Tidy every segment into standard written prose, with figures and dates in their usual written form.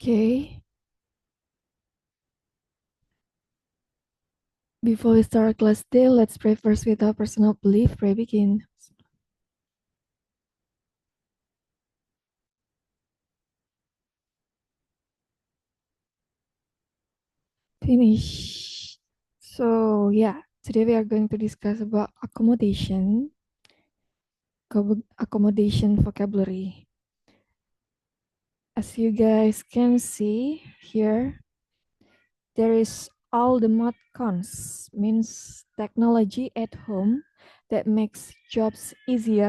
Okay. Before we start class day, let's pray first with our personal belief. Pray begin. Finish. So yeah, today we are going to discuss about accommodation vocabulary. As you guys can see here, there is all the mod cons, means technology at home that makes jobs easier,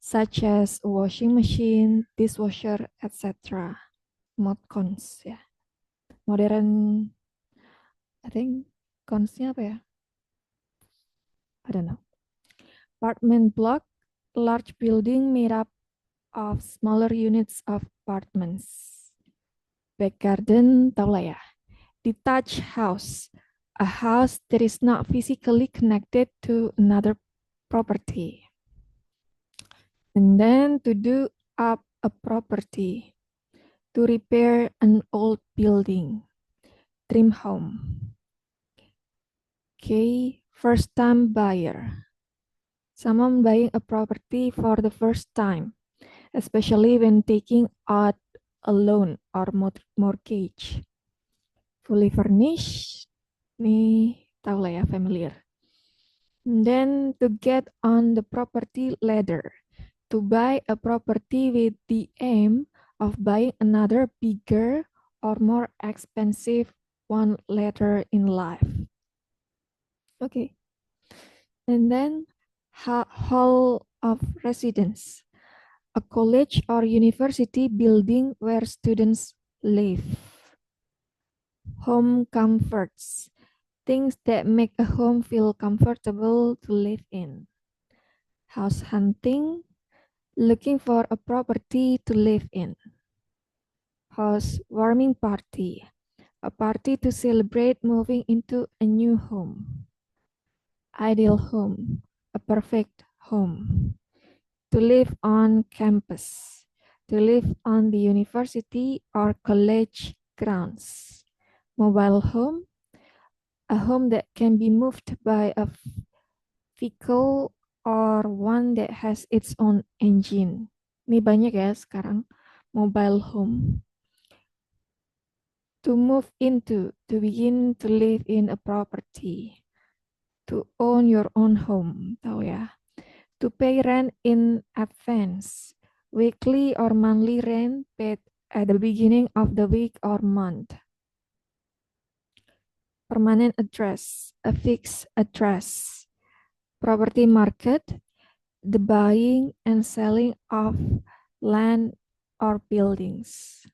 such as a washing machine, dishwasher, etc. Mod cons ya. Modern, I think cons-nya apa ya? I don't know. Apartment block, large building made up of smaller units of apartments. Back garden, tau lah ya. Detached house, a house that is not physically connected to another property. And then to do up a property, to repair an old building, dream home. Okay, first time buyer. Someone buying a property for the first time, especially when taking out a loan or mortgage. Fully furnished, nih tahu lah ya, familiar. And then to get on the property ladder, to buy a property with the aim of buying another bigger or more expensive one later in life. Okay. And then hall of residence, a college or university building where students live. Home comforts, things that make a home feel comfortable to live in. House hunting, looking for a property to live in. House warming party, a party to celebrate moving into a new home. Ideal home, a perfect home. To live on campus, to live on the university or college grounds. Mobile home, a home that can be moved by a vehicle or one that has its own engine. Ini banyak ya sekarang, mobile home. To move into, to begin to live in a property. To own your own home, tahu ya. To pay rent in advance, weekly or monthly rent paid at the beginning of the week or month. Permanent address, a fixed address. Property market, the buying and selling of land or buildings.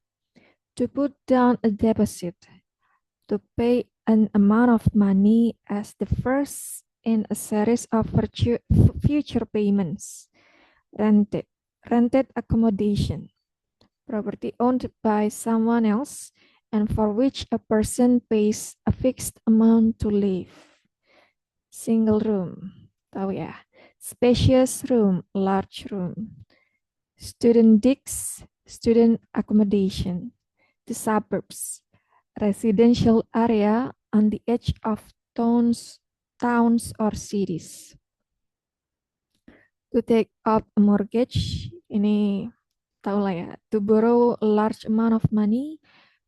To put down a deposit, to pay an amount of money as the first in a series of future payments. Rented accommodation, property owned by someone else and for which a person pays a fixed amount to live. Single room, tahu ya. Spacious room, large room. Student digs, student accommodation. The suburbs, residential area on the edge of towns or cities. To take up a mortgage, ini tahu lah ya, to borrow a large amount of money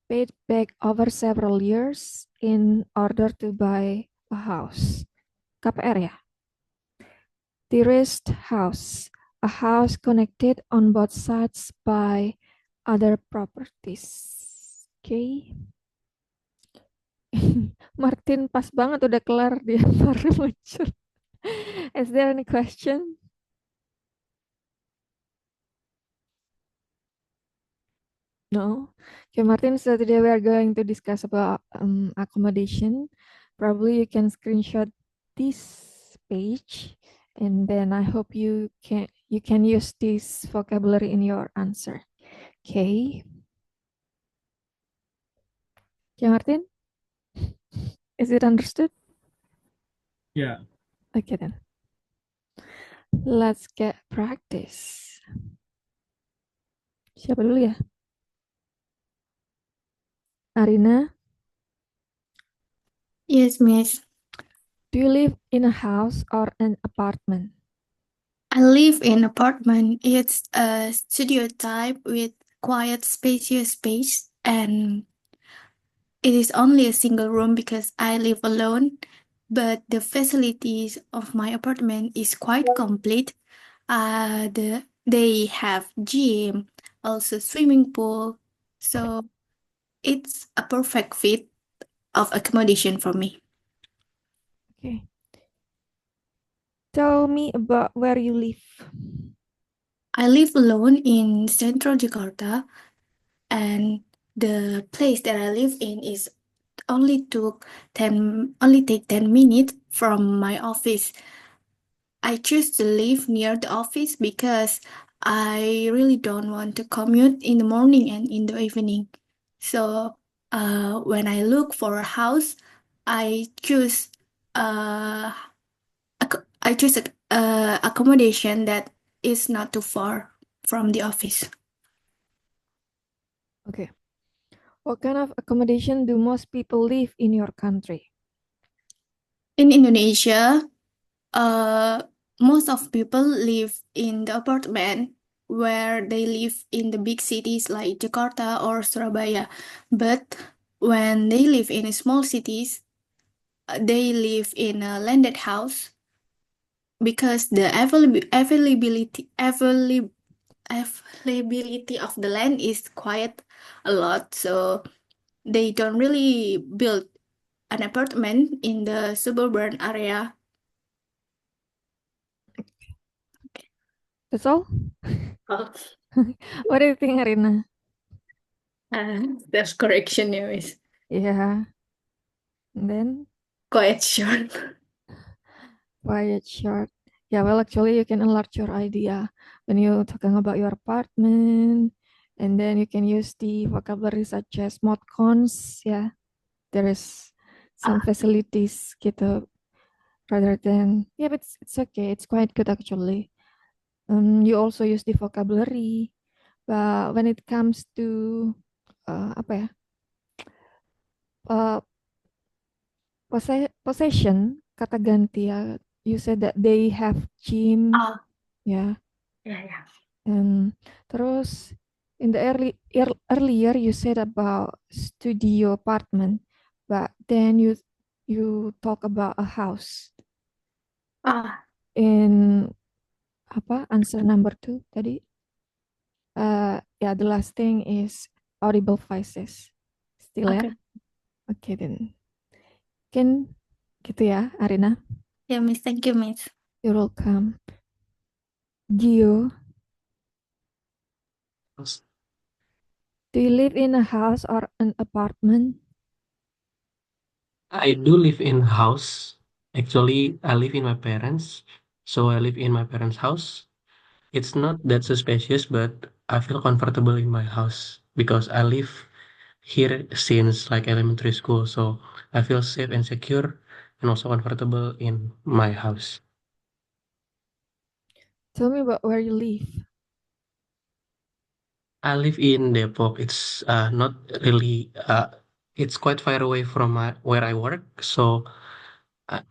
paid back over several years in order to buy a house. KPR ya. Terraced house, a house connected on both sides by other properties. Okay. Martin pas banget udah kelar dia baru muncul. Is there any question? No. Okay, Martin, so today we are going to discuss about accommodation. Probably you can screenshot this page and then I hope you can use this vocabulary in your answer. Okay. Okay, Martin? Is it understood? Yeah. Okay then. Let's get practice. Siapa dulu ya? Arina, Yes, Miss. do you live in a house or an apartment? I live in apartment. It's a studio type with quiet, spacious space, and it is only a single room because I live alone. But the facilities of my apartment is quite complete. They have gym, also swimming pool, so it's a perfect fit of accommodation for me. Okay. Tell me about where you live. I live alone in central Jakarta, and the place that I live in is only take 10 minutes from my office. I choose to live near the office because I really don't want to commute in the morning and in the evening. So when I look for a house, I choose uh I choose a accommodation that is not too far from the office. Okay. What kind of accommodation do most people live in your country? In Indonesia, uh, most of people live in the apartment where they live in the big cities like Jakarta or Surabaya. But when they live in small cities, they live in a landed house because the availability of the land is quite a lot. So they don't really build an apartment in the suburban area. That's all? Oh, What do you think, Arina? there's correction, yeah, is Yeah. And then quite short. quiet short. Yeah, well, actually, you can enlarge your idea when you're talking about your apartment, and then you can use the vocabulary such as mod cons. Yeah, there is some Ah, facilities gitu rather than yeah, but it's okay. It's quite good actually. You also use the vocabulary, but when it comes to apa ya, uh, possession kata ganti ya. You said that they have gym, ah, ya. yeah, yeah. Terus in the earlier you said about studio apartment, but then you talk about a house Ah, in apa answer number two tadi. Yeah, the last thing is audible voices. Still ya? okay. Oke, then. Mungkin gitu ya, Arina. Yeah, Miss. Thank you, Miss. You're welcome. Gio, do you live in a house or an apartment? I do live in house. Actually, I live in my parents. So I live in my parents' house. It's not that so spacious, but I feel comfortable in my house because I live here since like elementary school. So I feel safe and secure and also comfortable in my house. Tell me about where you live. I live in Depok. It's not really it's quite far away from where I work. So uh,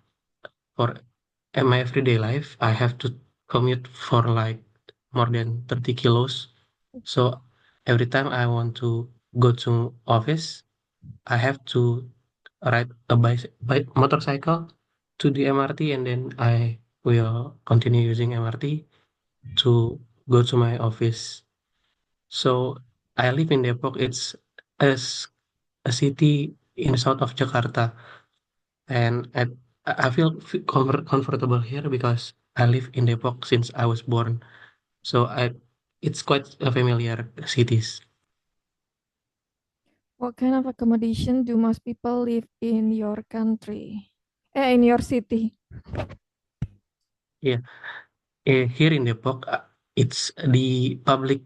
for my everyday life, I have to commute for like more than 30 kilos. So every time I want to go to office, I have to ride a motorcycle to the MRT, and then I will continue using MRT to go to my office. So I live in Depok. It's a, a city in the south of Jakarta, and I feel comfortable here because I live in Depok since I was born. So it's quite a familiar cities. What kind of accommodation do most people live in your country? In your city. Yeah, here in Depok, it's the public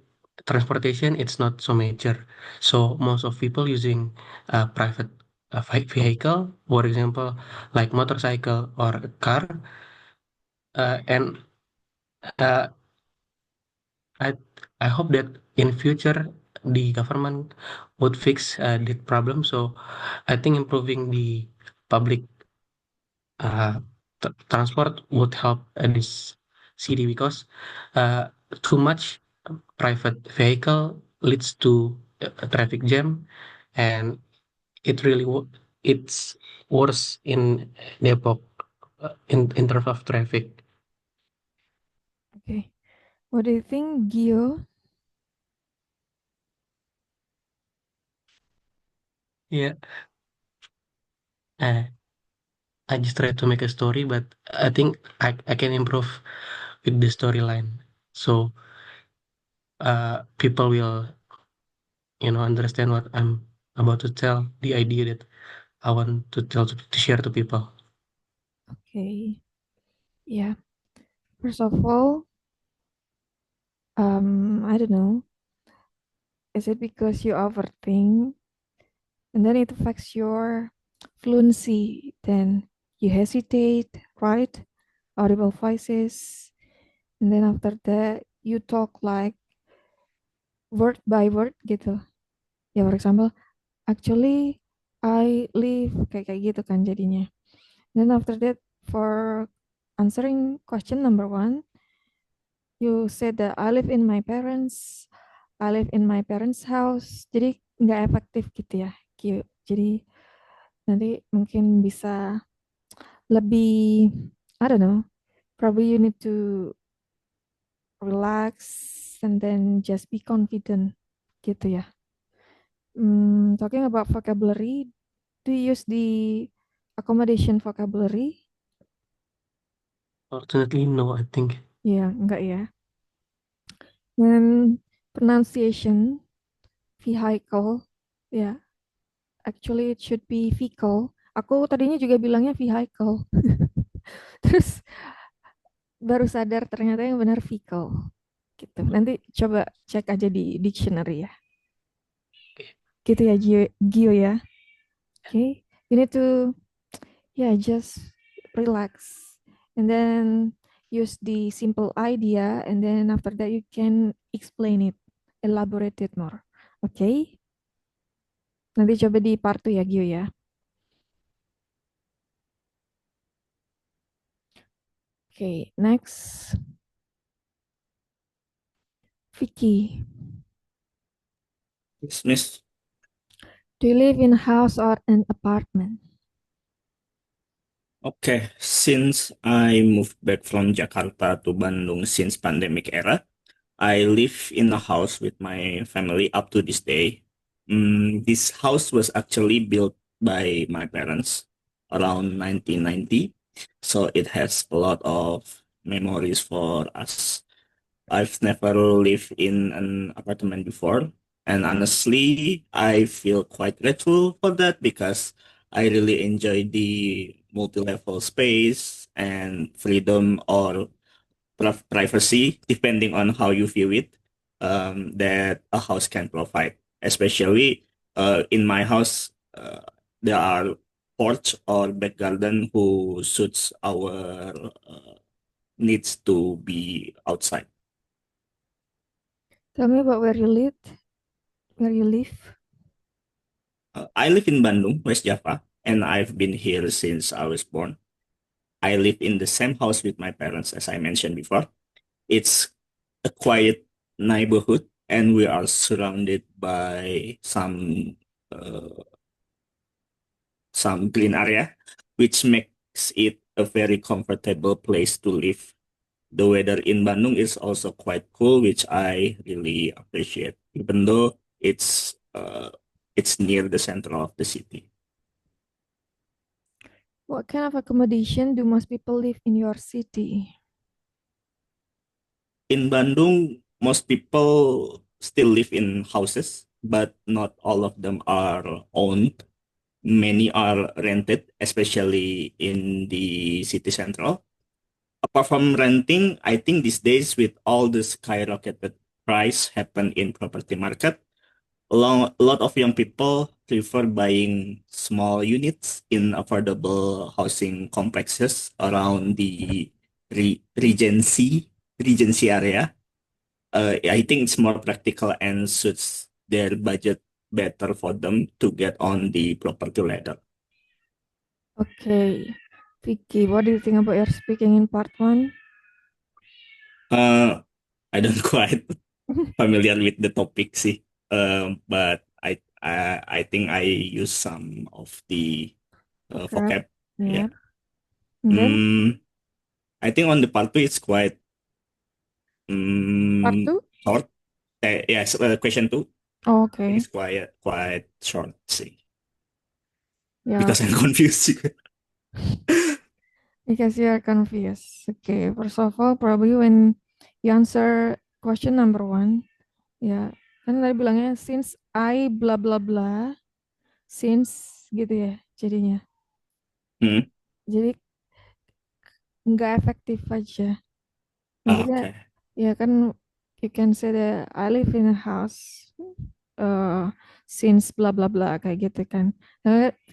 transportation. It's not so major, so most of people using private vehicle, for example, like motorcycle or a car, and uh, I I hope that in future the government would fix that problem. So I think improving the public transport would help this city because uh, too much private vehicle leads to a traffic jam, and it really it's worse in Depok in terms of traffic. Okay. What do you think, Gio? Yeah, uh, I just try to make a story, but I think I can improve with the storyline. So people will, understand what I'm about to tell, the idea that I want to tell to share to people. Okay. Yeah. First of all, I don't know. Is it because you overthink and then it affects your fluency? Then you hesitate, right? Audible voices. And then after that, you talk like word by word gitu. Ya, for example, actually, I live kayak gitu kan jadinya. Then after that, for answering question number one, you said that I live in my parents' house. Jadi nggak efektif gitu ya, Q. Jadi nanti mungkin bisa lebih, I don't know, probably you need to relax and then just be confident gitu ya. Talking about vocabulary, do you use the accommodation vocabulary? Fortunately, no, I think. Ya, enggak ya. And pronunciation, vehicle, ya, actually it should be vehicle. Aku tadinya juga bilangnya vehicle. Terus baru sadar ternyata yang benar vehicle. Gitu. Nanti coba cek aja di dictionary ya. Gitu ya, Gio ya. Okay. You need to, yeah, just relax. And then use the simple idea. And then after that, you can explain it, elaborate it more. Okay. Nanti coba di part 2 ya, Gio ya. Okay, next. Vicky. Yes, Miss. Do you live in a house or an apartment? Okay, since I moved back from Jakarta to Bandung since pandemic era, I live in a house with my family up to this day. This house was actually built by my parents around 1990, so it has a lot of memories for us. I've never lived in an apartment before, and honestly, I feel quite grateful for that because I really enjoy the multi-level space and freedom or privacy, depending on how you view it, that a house can provide. Especially in my house, there are porch or back garden who suits our needs to be outside. Tell me about where you live. Where you live. I live in Bandung, West Java, and I've been here since I was born. I live in the same house with my parents, as I mentioned before. It's a quiet neighborhood, and we are surrounded by some green area, which makes it a very comfortable place to live. The weather in Bandung is also quite cool, which I really appreciate, even though it's near the center of the city. What kind of accommodation do most people live in your city? In Bandung, most people still live in houses, but not all of them are owned. Many are rented, especially in the city central. Apart from renting, I think these days with all the skyrocketed price happen in property market, a lot of young people prefer buying small units in affordable housing complexes around the Regency area. I think it's more practical and suits their budget better for them to get on the property ladder. Okay. Vicky, what do you think about your speaking in part one? I don't quite familiar with the topic sih. But I think I use some of the Vocab. vocab. Yeah. Yeah. And then I think on the part two it's quite part two? short. Yes, question two. Oh, I think okay. it's quite short sih. Yeah. Because I'm confused juga. Because you are confused. Okay. First of all, probably when you answer question number one, ya kan tadi bilangnya since I bla bla bla, since gitu ya jadinya. Jadi nggak efektif aja. Maksudnya Okay. ya kan you can say that I live in a house since bla bla bla kayak gitu kan.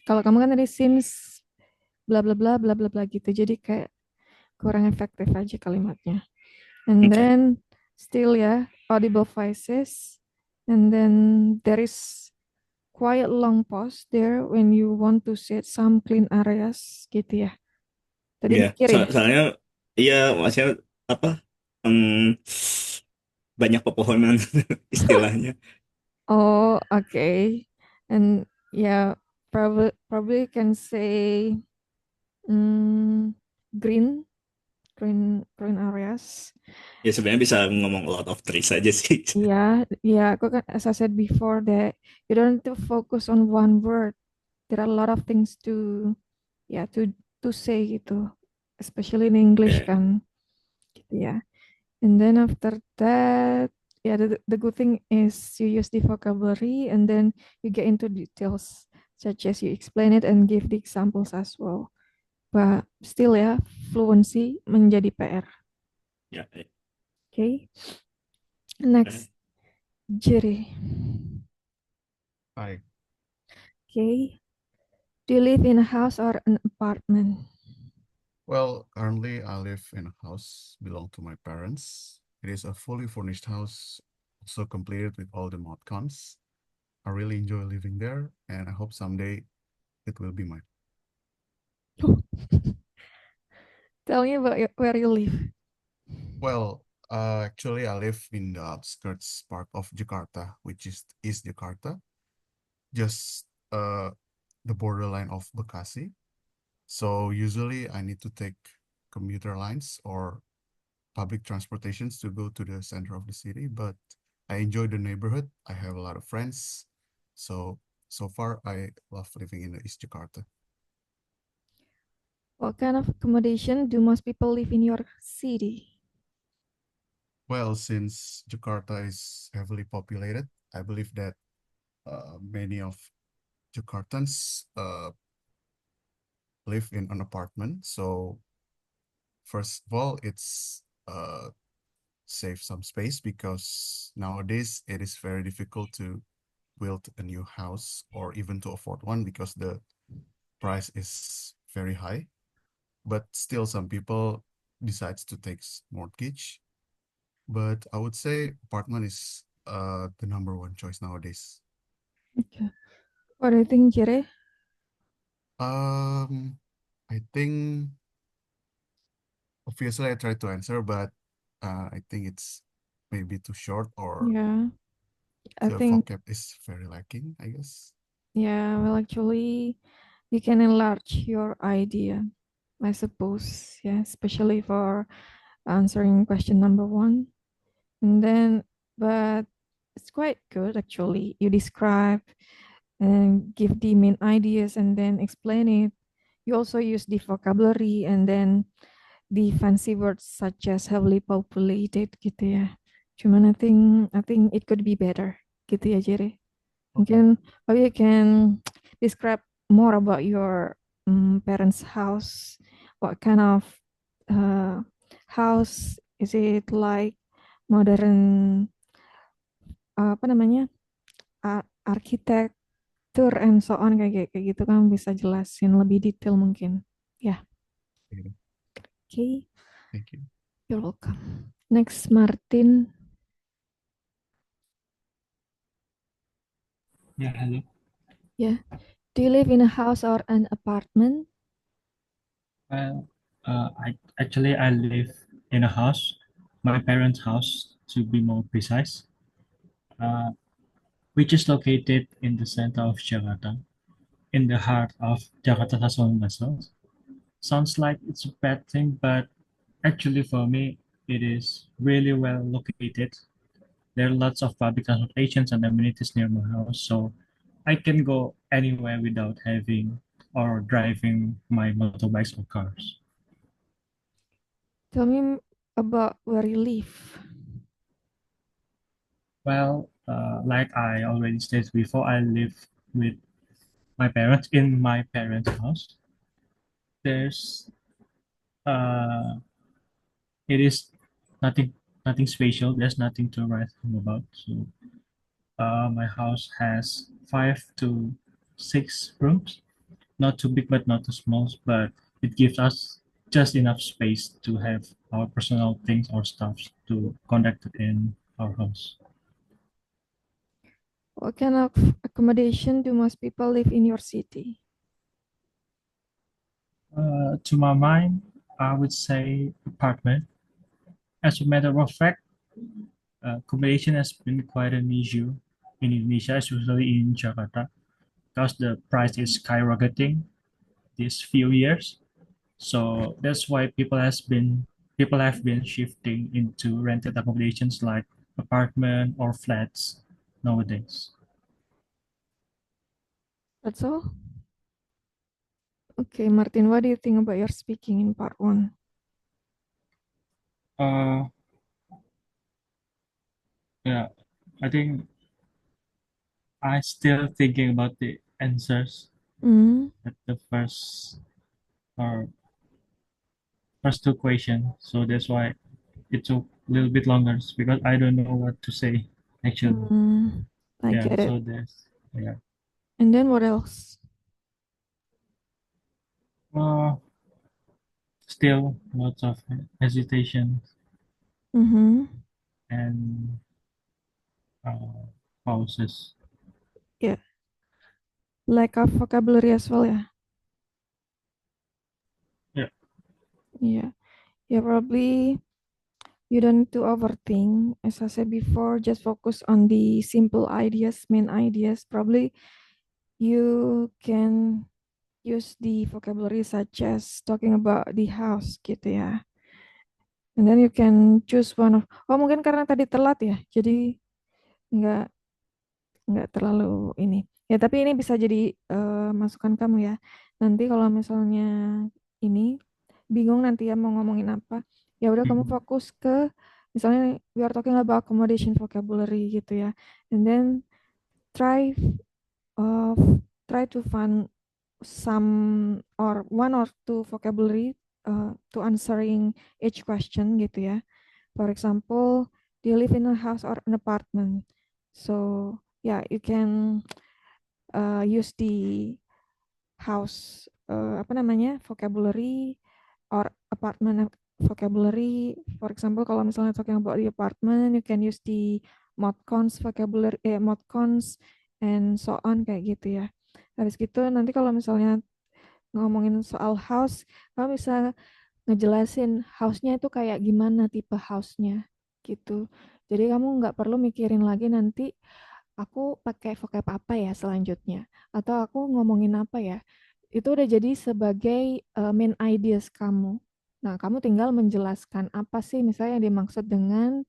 Kalau kamu kan tadi since bla bla bla bla bla bla gitu. Jadi kayak kurang efektif aja kalimatnya. And Okay. then still ya audible voices. And then there is quite long pause there when you want to set some clean areas gitu ya. Tadi Iya, mikir ya. soalnya iya maksudnya apa? Banyak pepohonan istilahnya. Oh, okay. And yeah, probably can say green green areas. Ya sebenarnya bisa ngomong a lot of trees aja sih. Yeah, aku kan as I said before that you don't need to focus on one word. There are a lot of things to to say gitu, especially in English Yeah. kan. Gitu ya. And then after that, yeah, the good thing is you use the vocabulary and then you get into details, such as you explain it and give the examples as well. But still ya, fluency menjadi PR. Yeah. Okay. Next, Jerry. Hi. Okay. Do you live in a house or an apartment? Well, currently I live in a house belong to my parents. It is a fully furnished house, also completed with all the mod cons. I really enjoy living there, and I hope someday it will be mine. Tell me about where you live. Well, actually, I live in the outskirts part of Jakarta, which is East Jakarta, just the borderline of Bekasi. So usually I need to take commuter lines or public transportations to go to the center of the city, but I enjoy the neighborhood. I have a lot of friends. So far I love living in the East Jakarta. What kind of accommodation do most people live in your city? Well, since Jakarta is heavily populated, I believe that many of Jakartans live in an apartment. So first of all, it's save some space because nowadays it is very difficult to build a new house or even to afford one because the price is very high. But still some people decides to take mortgage. But I would say apartment is the number one choice nowadays. Okay. What do you think, Jere? I think obviously I tried to answer, but I think it's maybe too short or Yeah, I the think vocab is very lacking, I guess. yeah, well, actually, you can enlarge your idea, I suppose. Yeah, especially for answering question number one. And then, but it's quite good actually. You describe and give the main ideas and then explain it. You also use the vocabulary and then the fancy words such as heavily populated gitu ya. Cuman I think it could be better gitu ya, Jere. Mungkin you can describe more about your parents' house. What kind of house is it, like modern apa namanya arsitektur and so on, kayak gitu kan bisa jelasin lebih detail mungkin. Ya, Okay. okay. Thank you. You're welcome. Next, Martin. Yeah, hello. Yeah. Do you live in a house or an apartment? Well, I live in a house, my parents' house to be more precise, uh, which is located in the center of Jakarta, in the heart of Jakarta Tasman Vessels. Sounds like it's a bad thing, but actually for me, it is really well located. There are lots of public transportations and amenities near my house, so I can go anywhere without having or driving my motorbikes or cars. Tell me about where you live. Well, like I already stated before, I live with my parents in my parents' house. There's uh, it is nothing nothing special. There's nothing to write home about. So my house has 5 to 6 rooms. Not too big, but not too small. But it gives us just enough space to have our personal things or stuff to conduct in our house. What kind of accommodation do most people live in your city? To my mind, I would say apartment. As a matter of fact, accommodation has been quite an issue in Indonesia, especially in Jakarta, because the price is skyrocketing these few years. So that's why people have been shifting into rented accommodations like apartment or flats nowadays. That's all? Okay, Martin, what do you think about your speaking in part one? Uh, yeah, I think I still thinking about the answers Mm, at the or first two questions. So that's why it took a little bit longer because I don't know what to say actually. I Yeah, get it. so there's yeah. And then what else? Uh, Still lots of hesitation Mm-hmm. and uh, pauses. Yeah, lack of vocabulary as well, yeah. Yeah. Yeah, yeah, probably you don't need to overthink. As I said before, just focus on the simple ideas, main ideas. Probably you can use the vocabulary such as talking about the house gitu ya. And then you can choose one of, oh mungkin karena tadi telat ya, jadi nggak nggak terlalu ini. Ya tapi ini bisa jadi masukan kamu ya. Nanti kalau misalnya ini bingung nanti ya mau ngomongin apa, ya udah kamu fokus ke misalnya we are talking about accommodation vocabulary gitu ya. And then try uh, try to find some or one or two vocabulary to answering each question gitu ya. For example, do you live in a house or an apartment? So yeah, you can use the house apa namanya vocabulary or apartment vocabulary. For example, kalau misalnya talking about the apartment, you can use the mod cons vocabulary, mod cons and so on kayak gitu ya. Habis gitu nanti kalau misalnya ngomongin soal house, kamu bisa ngejelasin house-nya itu kayak gimana tipe house-nya gitu. Jadi kamu nggak perlu mikirin lagi nanti aku pakai vocab apa ya selanjutnya atau aku ngomongin apa ya. Itu udah jadi sebagai main ideas kamu. Nah, kamu tinggal menjelaskan apa sih misalnya yang dimaksud dengan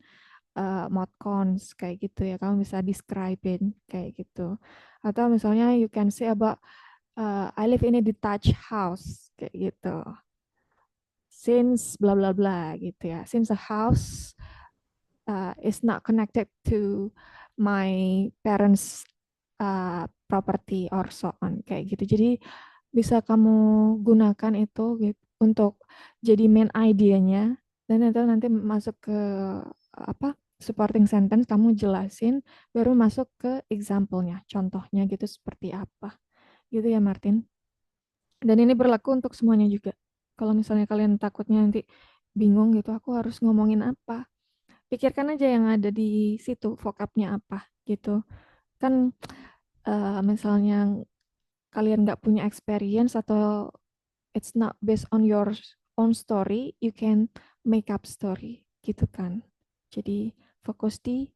mod cons kayak gitu ya. Kamu bisa describe-in kayak gitu. Atau misalnya you can say about I live in a detached house kayak gitu. Since bla bla bla gitu ya. Since a house is not connected to my parents property or so on kayak gitu. Jadi bisa kamu gunakan itu gitu, untuk jadi main idenya dan itu nanti masuk ke apa supporting sentence kamu jelasin baru masuk ke example-nya, contohnya gitu seperti apa. Gitu ya Martin. Dan ini berlaku untuk semuanya juga. Kalau misalnya kalian takutnya nanti bingung gitu, aku harus ngomongin apa? Pikirkan aja yang ada di situ, vocabnya apa gitu. Kan misalnya kalian nggak punya experience atau it's not based on your own story, you can make up story gitu kan. Jadi fokus di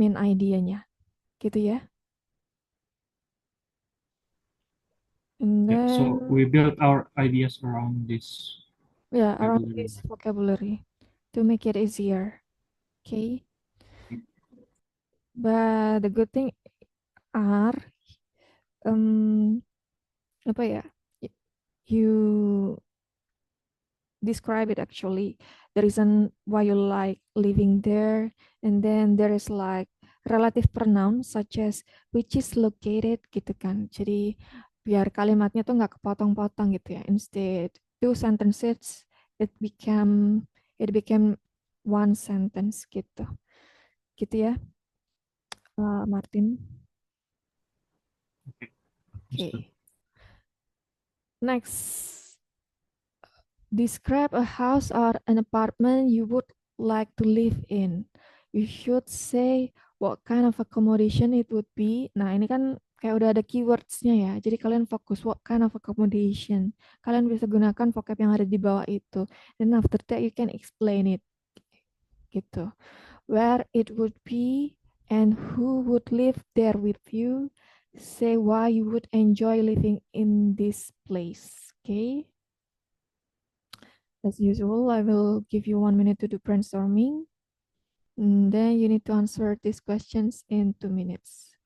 main idenya gitu ya. And Yeah, so then we build our ideas around this around vocabulary. this vocabulary to make it easier. Okay. But the good thing are apa ya? You describe it actually the reason why you like living there, and then there is like relative pronoun such as which is located gitu kan, jadi biar kalimatnya tuh nggak kepotong-potong gitu ya, instead two sentences it became it became one sentence gitu gitu ya, Martin. Okay. Okay, next, describe a house or an apartment you would like to live in. You should say what kind of accommodation it would be. Nah, ini kan kayak udah ada keywords-nya ya. Jadi kalian fokus what kind of accommodation. Kalian bisa gunakan vocab yang ada di bawah itu. Then after that you can explain it. Gitu. Where it would be and who would live there with you. Say why you would enjoy living in this place. Okay? As usual, I will give you 1 minute to do brainstorming. And then you need to answer these questions in 2 minutes.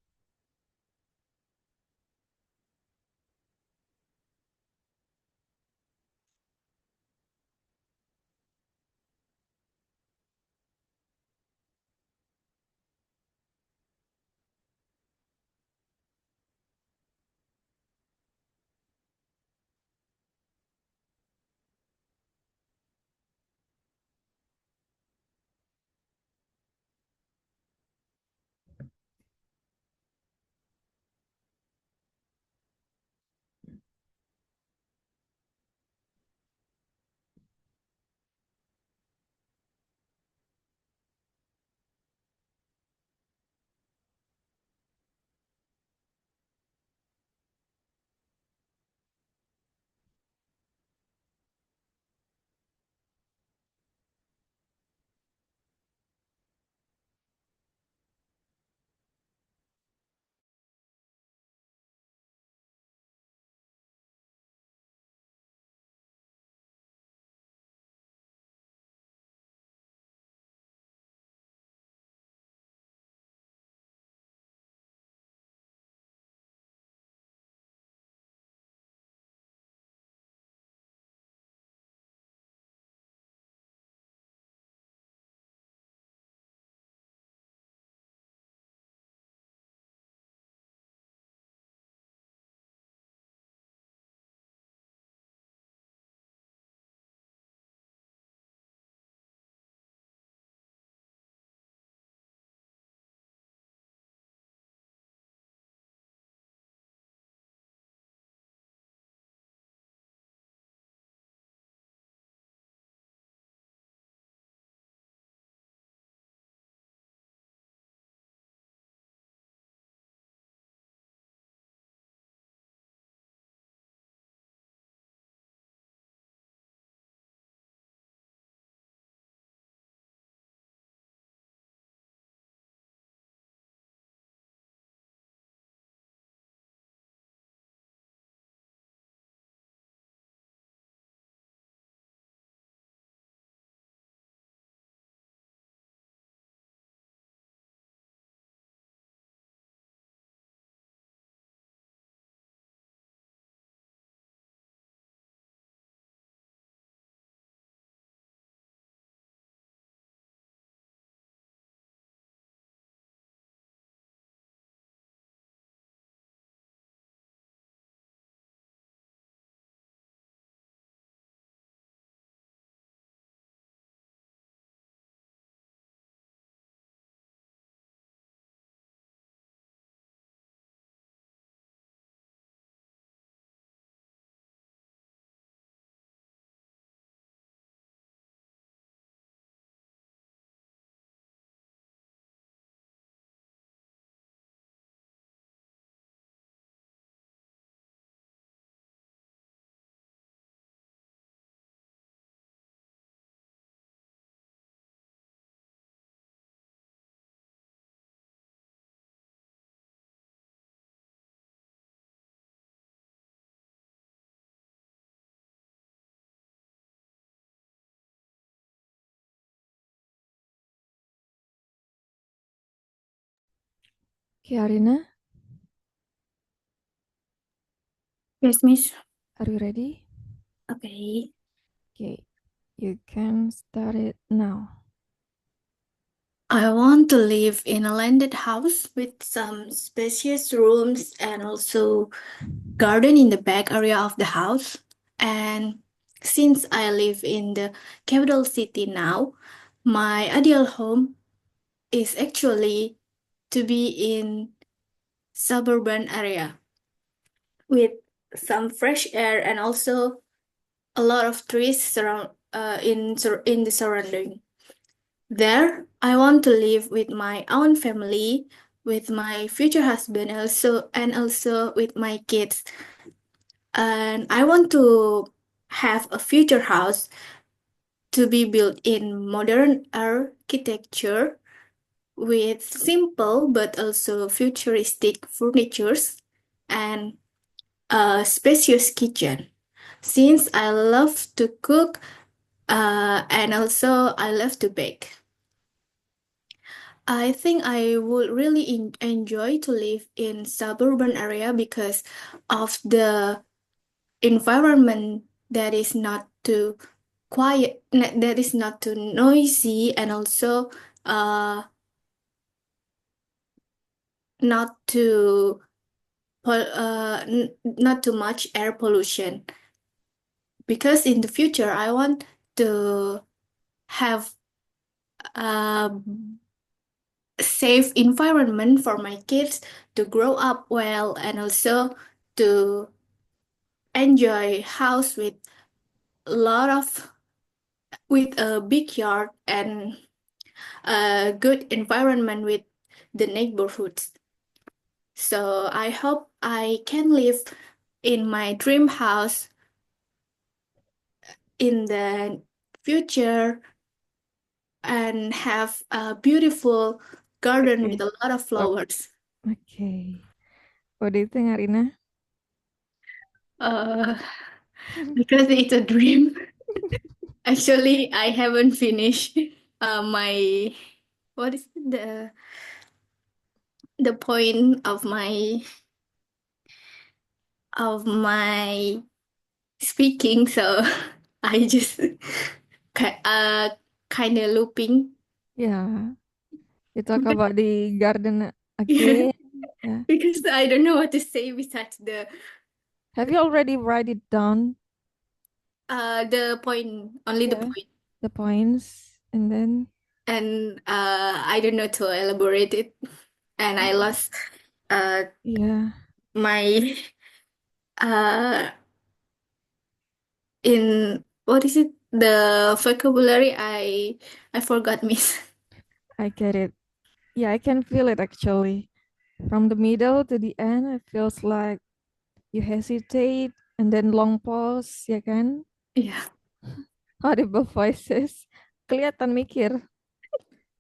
Okay, Arina, Yes, Miss. are you ready? Okay. Okay, you can start it now. I want to live in a landed house with some spacious rooms and also garden in the back area of the house. And since I live in the capital city now, my ideal home is actually to be in suburban area with some fresh air and also a lot of trees in the surrounding. There, I want to live with my own family, with my future husband also with my kids. And I want to have a future house to be built in modern architecture with simple but also futuristic furnitures and a spacious kitchen. Since I love to cook and also I love to bake. I think I would really enjoy to live in suburban area because of the environment that is not too quiet, that is not too noisy, and also not too not too much air pollution. Because in the future, I want to have a safe environment for my kids to grow up well and also to enjoy house with a lot of with a big yard and a good environment with the neighborhoods. So I hope I can live in my dream house in the future and have a beautiful garden with Okay, a lot of stop. flowers. Okay. What do you think, Arina? Uh, because it's a dream. Actually, I haven't finished my what is the point of my speaking, so I just kind of looping. Yeah, you talk about the garden Yeah, again. Yeah. because I don't know what to say besides Have you already write it down? the point, only the Yeah, point, the points, and then and I don't know to elaborate it, and I lost uh yeah. my uh in what is it, the vocabulary I forgot, Miss. I get it. Yeah, I can feel it actually. From the middle to the end, it feels like you hesitate and then long pause, ya kan? Yeah. Audible voices. Kelihatan mikir.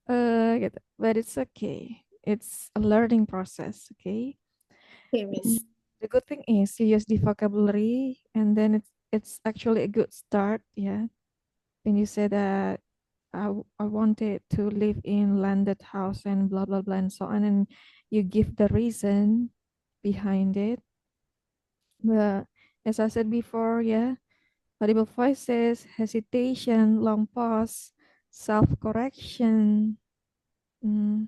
Gitu. But it's okay. It's a learning process, okay? Okay, Mm, Miss. the good thing is you use the vocabulary and then it's actually a good start, yeah. When you say that I wanted to live in landed house and blah blah blah and so on, and you give the reason behind it. But as I said before, yeah, audible voices, hesitation, long pause, self-correction. Mm,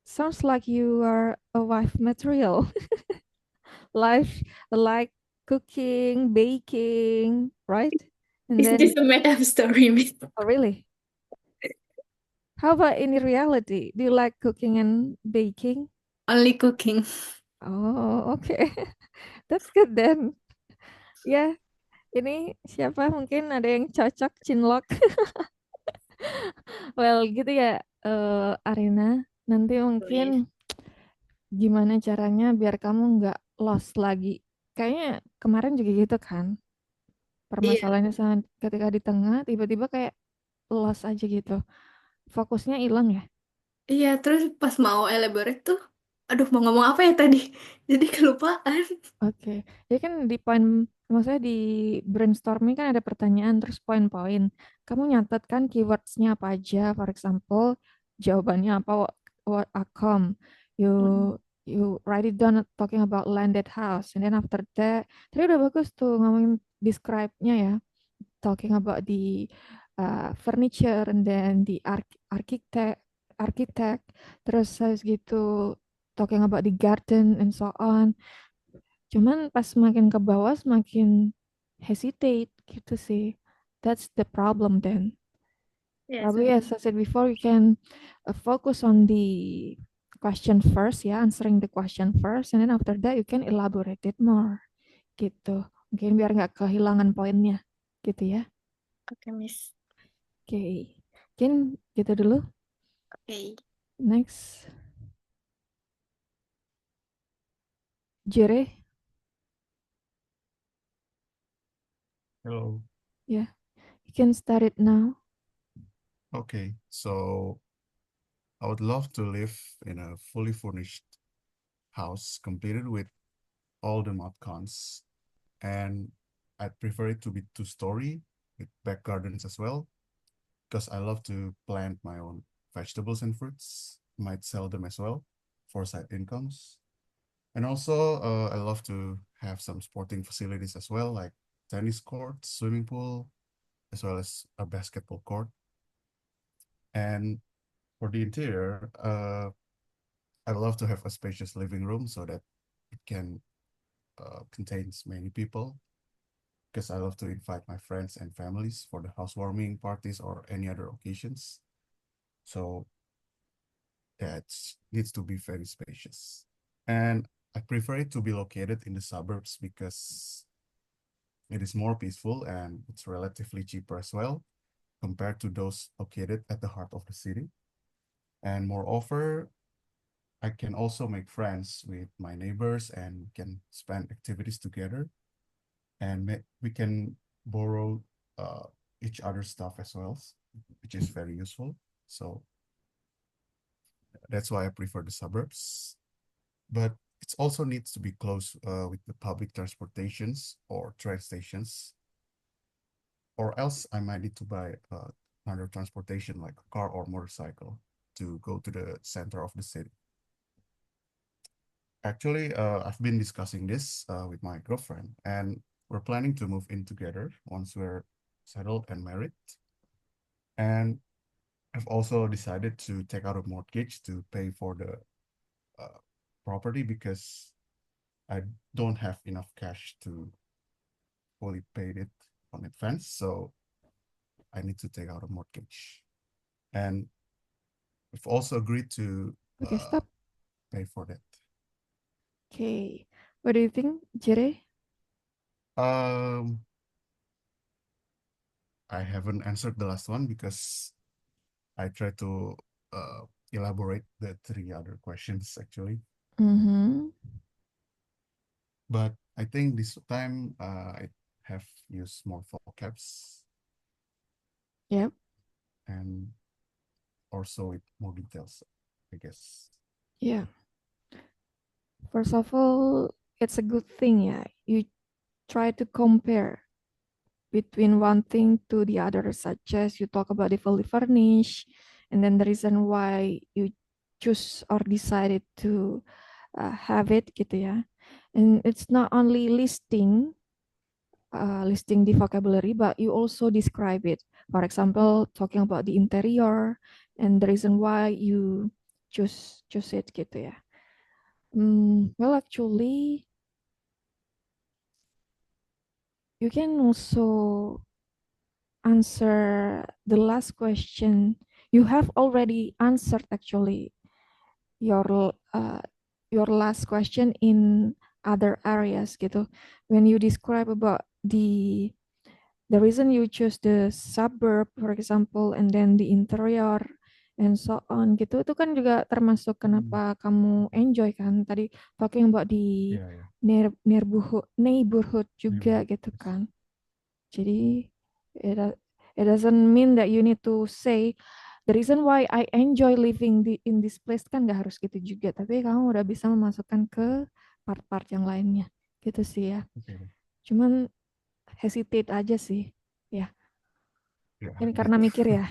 sounds like you are a wife material. Life like cooking, baking, right? And Is then, this a meta story, Miss? oh, really? How about in reality? Do you like cooking and baking? Only cooking. Oh, okay. That's good then. Ya, ini siapa mungkin ada yang cocok cinlok. Well, gitu ya, Arina. Nanti Oh, yes. mungkin gimana caranya biar kamu nggak lost lagi. Kayaknya kemarin juga gitu kan. Iya, Permasalahannya saat ketika di tengah tiba-tiba kayak lost aja gitu. Fokusnya hilang ya. iya. Terus pas mau elaborate tuh, aduh mau ngomong apa ya tadi? Jadi kelupaan. Oke, ya kan di poin, maksudnya di brainstorming kan ada pertanyaan terus poin-poin. Kamu nyatet kan keywordsnya apa aja, for example, jawabannya apa, what a come. You write it down talking about landed house, and then after that, tadi udah bagus tuh ngomongin describe-nya ya, talking about the furniture and then the architect, terus habis gitu talking about the garden and so on. Cuman pas semakin ke bawah semakin hesitate gitu sih. That's the problem then. Yes, Probably, as I said before, you can focus on the question first, ya, answering the question first, and then after that you can elaborate it more, gitu. Mungkin biar nggak kehilangan poinnya, gitu ya. okay, Miss. Oke, mungkin gitu dulu. Okay. Next, Jere, Hello. ya, you can start it now. Okay, so I would love to live in a fully furnished house completed with all the mod cons, and I'd prefer it to be two-story with back gardens as well, because I love to plant my own vegetables and fruits. Might sell them as well for side incomes. And also, I love to have some sporting facilities as well, like tennis court, swimming pool, as well as a basketball court. And for the interior, I love to have a spacious living room so that it can contains many people, because I love to invite my friends and families for the housewarming parties or any other occasions. So that needs to be very spacious. And I prefer it to be located in the suburbs because it is more peaceful and it's relatively cheaper as well compared to those located at the heart of the city. And moreover, I can also make friends with my neighbors and can spend activities together, and we can borrow each other's stuff as well, which is very useful. So that's why I prefer the suburbs. But it also needs to be close with the public transportations or train stations, or else I might need to buy another transportation like a car or motorcycle to go to the center of the city. Actually, I've been discussing this with my girlfriend, and we're planning to move in together once we're settled and married. And I've also decided to take out a mortgage to pay for the property because I don't have enough cash to fully pay it on advance. So I need to take out a mortgage. And we've also agreed to Okay, stop. pay for that. Okay, what do you think, Jere? Um, I haven't answered the last one because I tried to elaborate the three other questions actually. Mm-hmm. But I think this time I have used more vocabs Yep. and also with more details, I guess. Yeah. First of all, it's a good thing, yeah. You try to compare between one thing to the other, such as you talk about the fully furnished, and then the reason why you choose or decided to have it, gitu ya. And it's not only listing the vocabulary, but you also describe it. For example, talking about the interior and the reason why you choose it, gitu ya. Well, actually, you can also answer the last question. You have already answered actually your your last question in other areas gitu. When you describe about the reason you choose the suburb, for example, and then the interior and so on gitu, itu kan juga termasuk kenapa kamu enjoy kan tadi talking about the Yeah, yeah. neighborhood juga Neighborhood, gitu yes. kan. Jadi it doesn't mean that you need to say the reason why I enjoy living in this place, kan nggak harus gitu juga, tapi kamu udah bisa memasukkan ke part-part yang lainnya gitu sih ya. Okay. Cuman hesitate aja sih ya. Yeah. Ini karena mikir ya.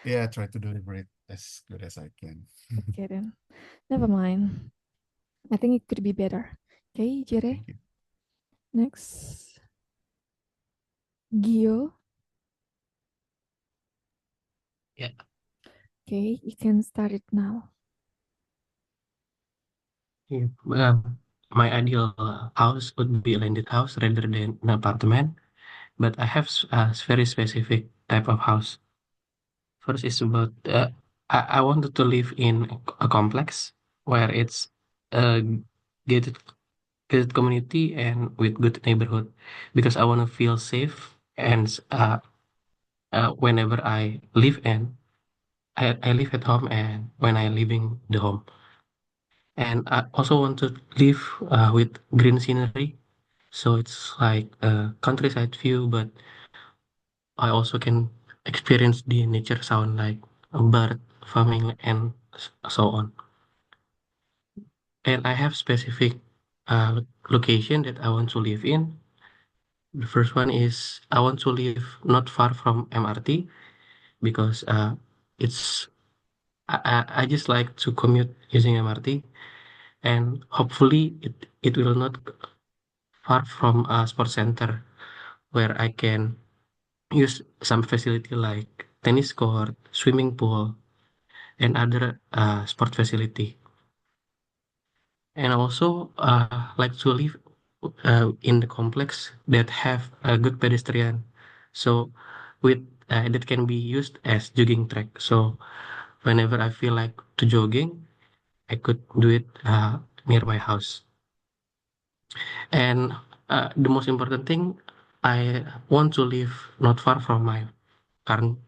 Yeah, try to deliberate as good as I can. Okay then. Never mind. I think it could be better. Okay, Jere. Thank you. Next. Gio. Yeah. Okay, you can start it now. Yeah. My ideal house would be a landed house rather than an apartment, but I have a very specific type of house. First is about I wanted to live in a complex where it's a gated gated community and with good neighborhood because I want to feel safe and whenever I live in I live at home and when I leaving the home. And I also want to live with green scenery. So it's like a countryside view, but I also can experience the nature sound like a bird farming and so on. And I have specific location that I want to live in. The first one is I want to live not far from MRT because it's I just like to commute using MRT and hopefully it will not far from a sports center where I can use some facility like tennis court, swimming pool, and other sport facility. And also like to live in the complex that have a good pedestrian, so with that can be used as jogging track. So whenever I feel like to jogging, I could do it near my house. And the most important thing, I want to live not far from my current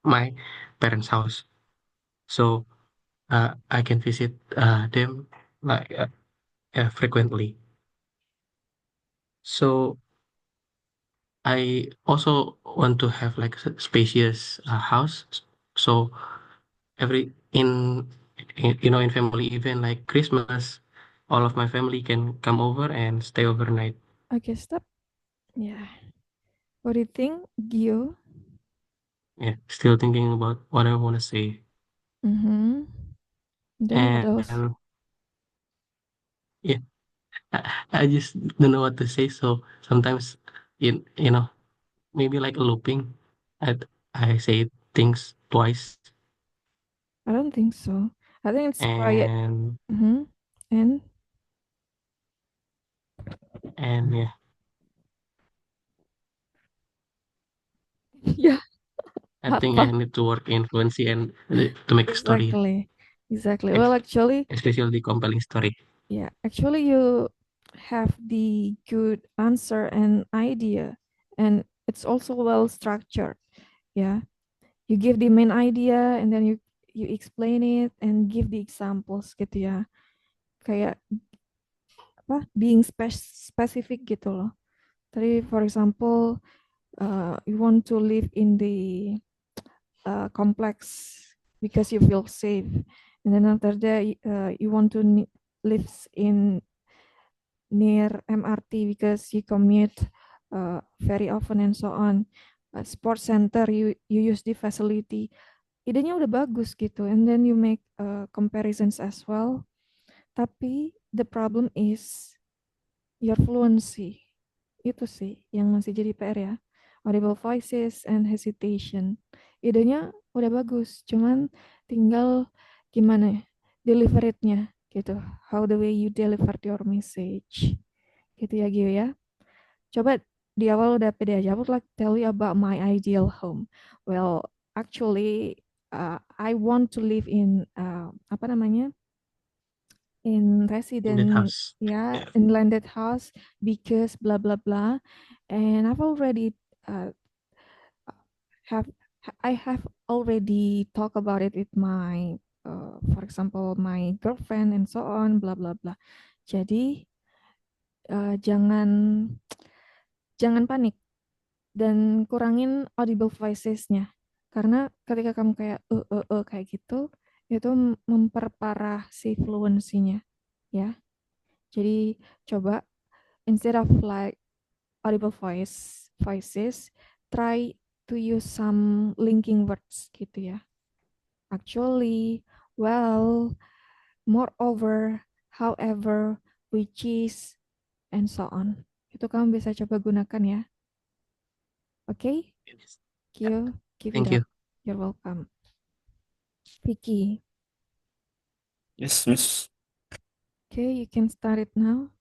my parents' house, so I can visit them like frequently. So I also want to have like spacious house. So every in family event like Christmas, all of my family can come over and stay overnight. Okay, stop. Yeah. What do you think, Gio? Yeah, still thinking about what I want to say. Mm-hmm. Then what else? And yeah, I just don't know what to say. So sometimes, you know, maybe like looping. I I say things twice, I don't think so. I think it's quiet. and Mm-hmm. And yeah, yeah, I think I apa? need to work in fluency and to make a story, Exactly. Exactly. ex- Well, actually, especially the compelling story. yeah, actually, you have the good answer and idea, and it's also well structured. Yeah, you give the main idea, and then you explain it and give the examples gitu ya. Kayak apa? Being specific gitu loh. Tadi, for example, you want to live in the complex because you feel safe, and then after that, you want to live in near MRT because you commute very often and so on. Sports center, you use the facility. Idenya udah bagus gitu, and then you make comparisons as well. Tapi the problem is your fluency. Itu sih yang masih jadi PR ya. Audible voices and hesitation. Idenya udah bagus, cuman tinggal gimana ya, deliver it-nya gitu. How the way you deliver your message. Gitu ya Gio ya. Coba di awal udah pede aja. I would like to tell you about my ideal home. Well, actually, I want to live in apa namanya, in In that resident, house. yeah, Yeah. in landed house because blah blah blah. And I've already have I have already talked about it with my, for example, my girlfriend and so on, blah blah blah. Jadi jangan jangan panik dan kurangin audible voices-nya. Karena ketika kamu kayak kayak gitu, itu memperparah si fluency-nya, ya. Jadi coba instead of like audible voices, try to use some linking words gitu ya. Actually, well, moreover, however, which is, and so on. Itu kamu bisa coba gunakan ya. Oke? Yeah. Give it Thank up. you. You're welcome. Vicky, Yes, Miss. okay, you can start it now.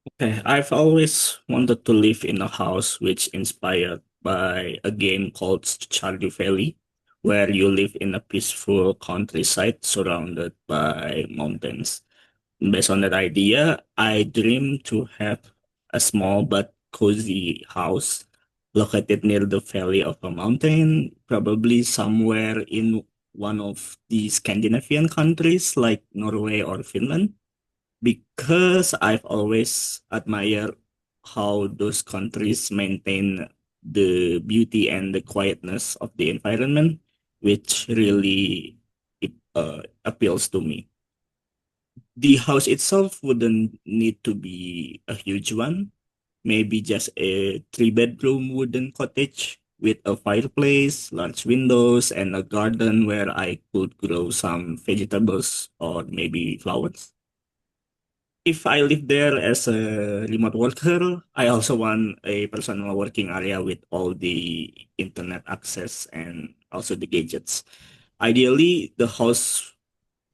Okay, I've always wanted to live in a house which inspired by a game called Stardew Valley, where you live in a peaceful countryside surrounded by mountains. Based on that idea, I dream to have a small but cozy house located near the valley of a mountain, probably somewhere in one of the Scandinavian countries like Norway or Finland, because I've always admired how those countries maintain the beauty and the quietness of the environment, which really appeals to me. The house itself wouldn't need to be a huge one, maybe just a three-bedroom wooden cottage with a fireplace, large windows, and a garden where I could grow some vegetables or maybe flowers. If I live there as a remote worker, I also want a personal working area with all the internet access and also the gadgets. Ideally, the house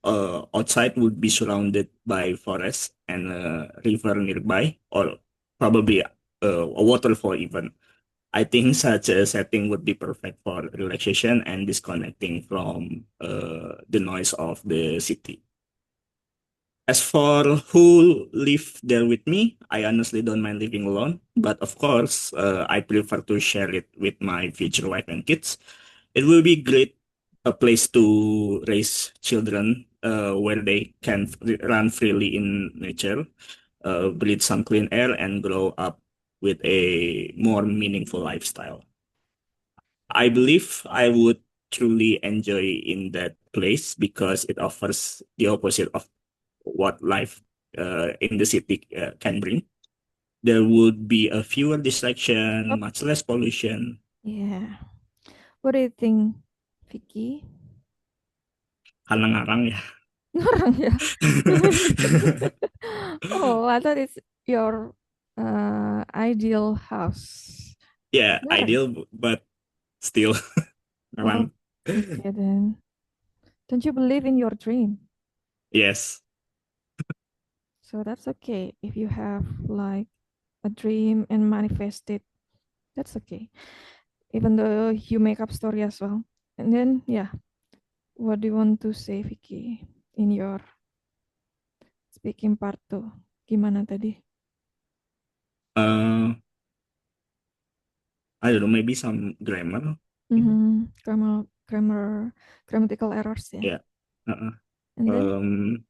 outside would be surrounded by forest and a river nearby, or probably a waterfall even. I think such a setting would be perfect for relaxation and disconnecting from the noise of the city. As for who live there with me, I honestly don't mind living alone. But of course, I prefer to share it with my future wife and kids. It will be great, a place to raise children where they can run freely in nature, breathe some clean air, and grow up with a more meaningful lifestyle. I believe I would truly enjoy in that place because it offers the opposite of what life in the city can bring. There would be a fewer distraction, Oh, much less pollution. yeah. What do you think, Vicky? Halang-harang ya. Orang ya. Oh, I thought it's your ideal house. Yeah, Beneran? ideal, but still Oh, around. okay then. Don't you believe in your dream? Yes. So that's okay. If you have like a dream and manifest it, that's okay. Even though you make up story as well. And then, yeah, what do you want to say, Vicky, in your speaking part tuh? Gimana tadi? Uh, I don't know, maybe some grammar. Mm-hmm. Grammatical errors, yeah. Yeah. Uh-uh. And then,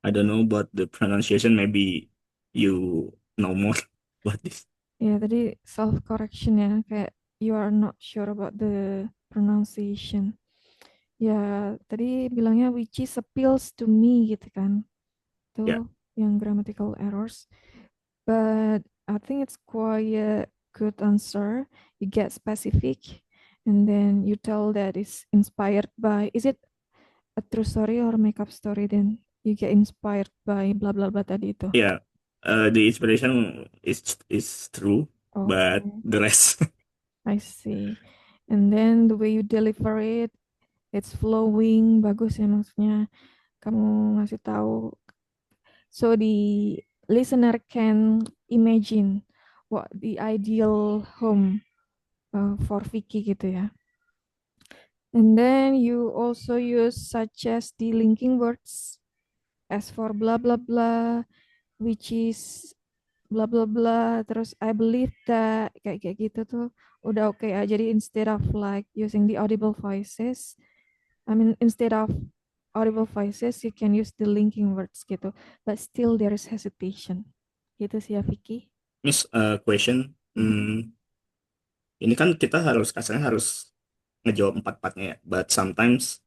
I don't know, but the pronunciation maybe you know more about this. ya tadi self correction ya, kayak you are not sure about the pronunciation. Ya, tadi bilangnya which is appeals to me gitu kan. Yeah. Tuh yang grammatical errors. But I think it's quite a good answer. You get specific and then you tell that it's inspired by, is it a true story or makeup story? Then you get inspired by blah blah blah tadi itu. Yeah. The inspiration is true, but Okay, the rest. I see. And then the way you deliver it, it's flowing, bagus ya maksudnya. Kamu ngasih tahu so the listener can imagine what the ideal home for Vicky gitu ya. And then you also use such as the linking words as for blah blah blah, which is blah blah blah. Terus I believe that kayak gitu tuh udah oke ya. Jadi instead of like using the audible voices, instead of audible voices, you can use the linking words gitu. But still there is hesitation. Gitu sih ya Vicky. Miss, question. Ini kan kita harus kasarnya harus ngejawab empat-empatnya ya. But sometimes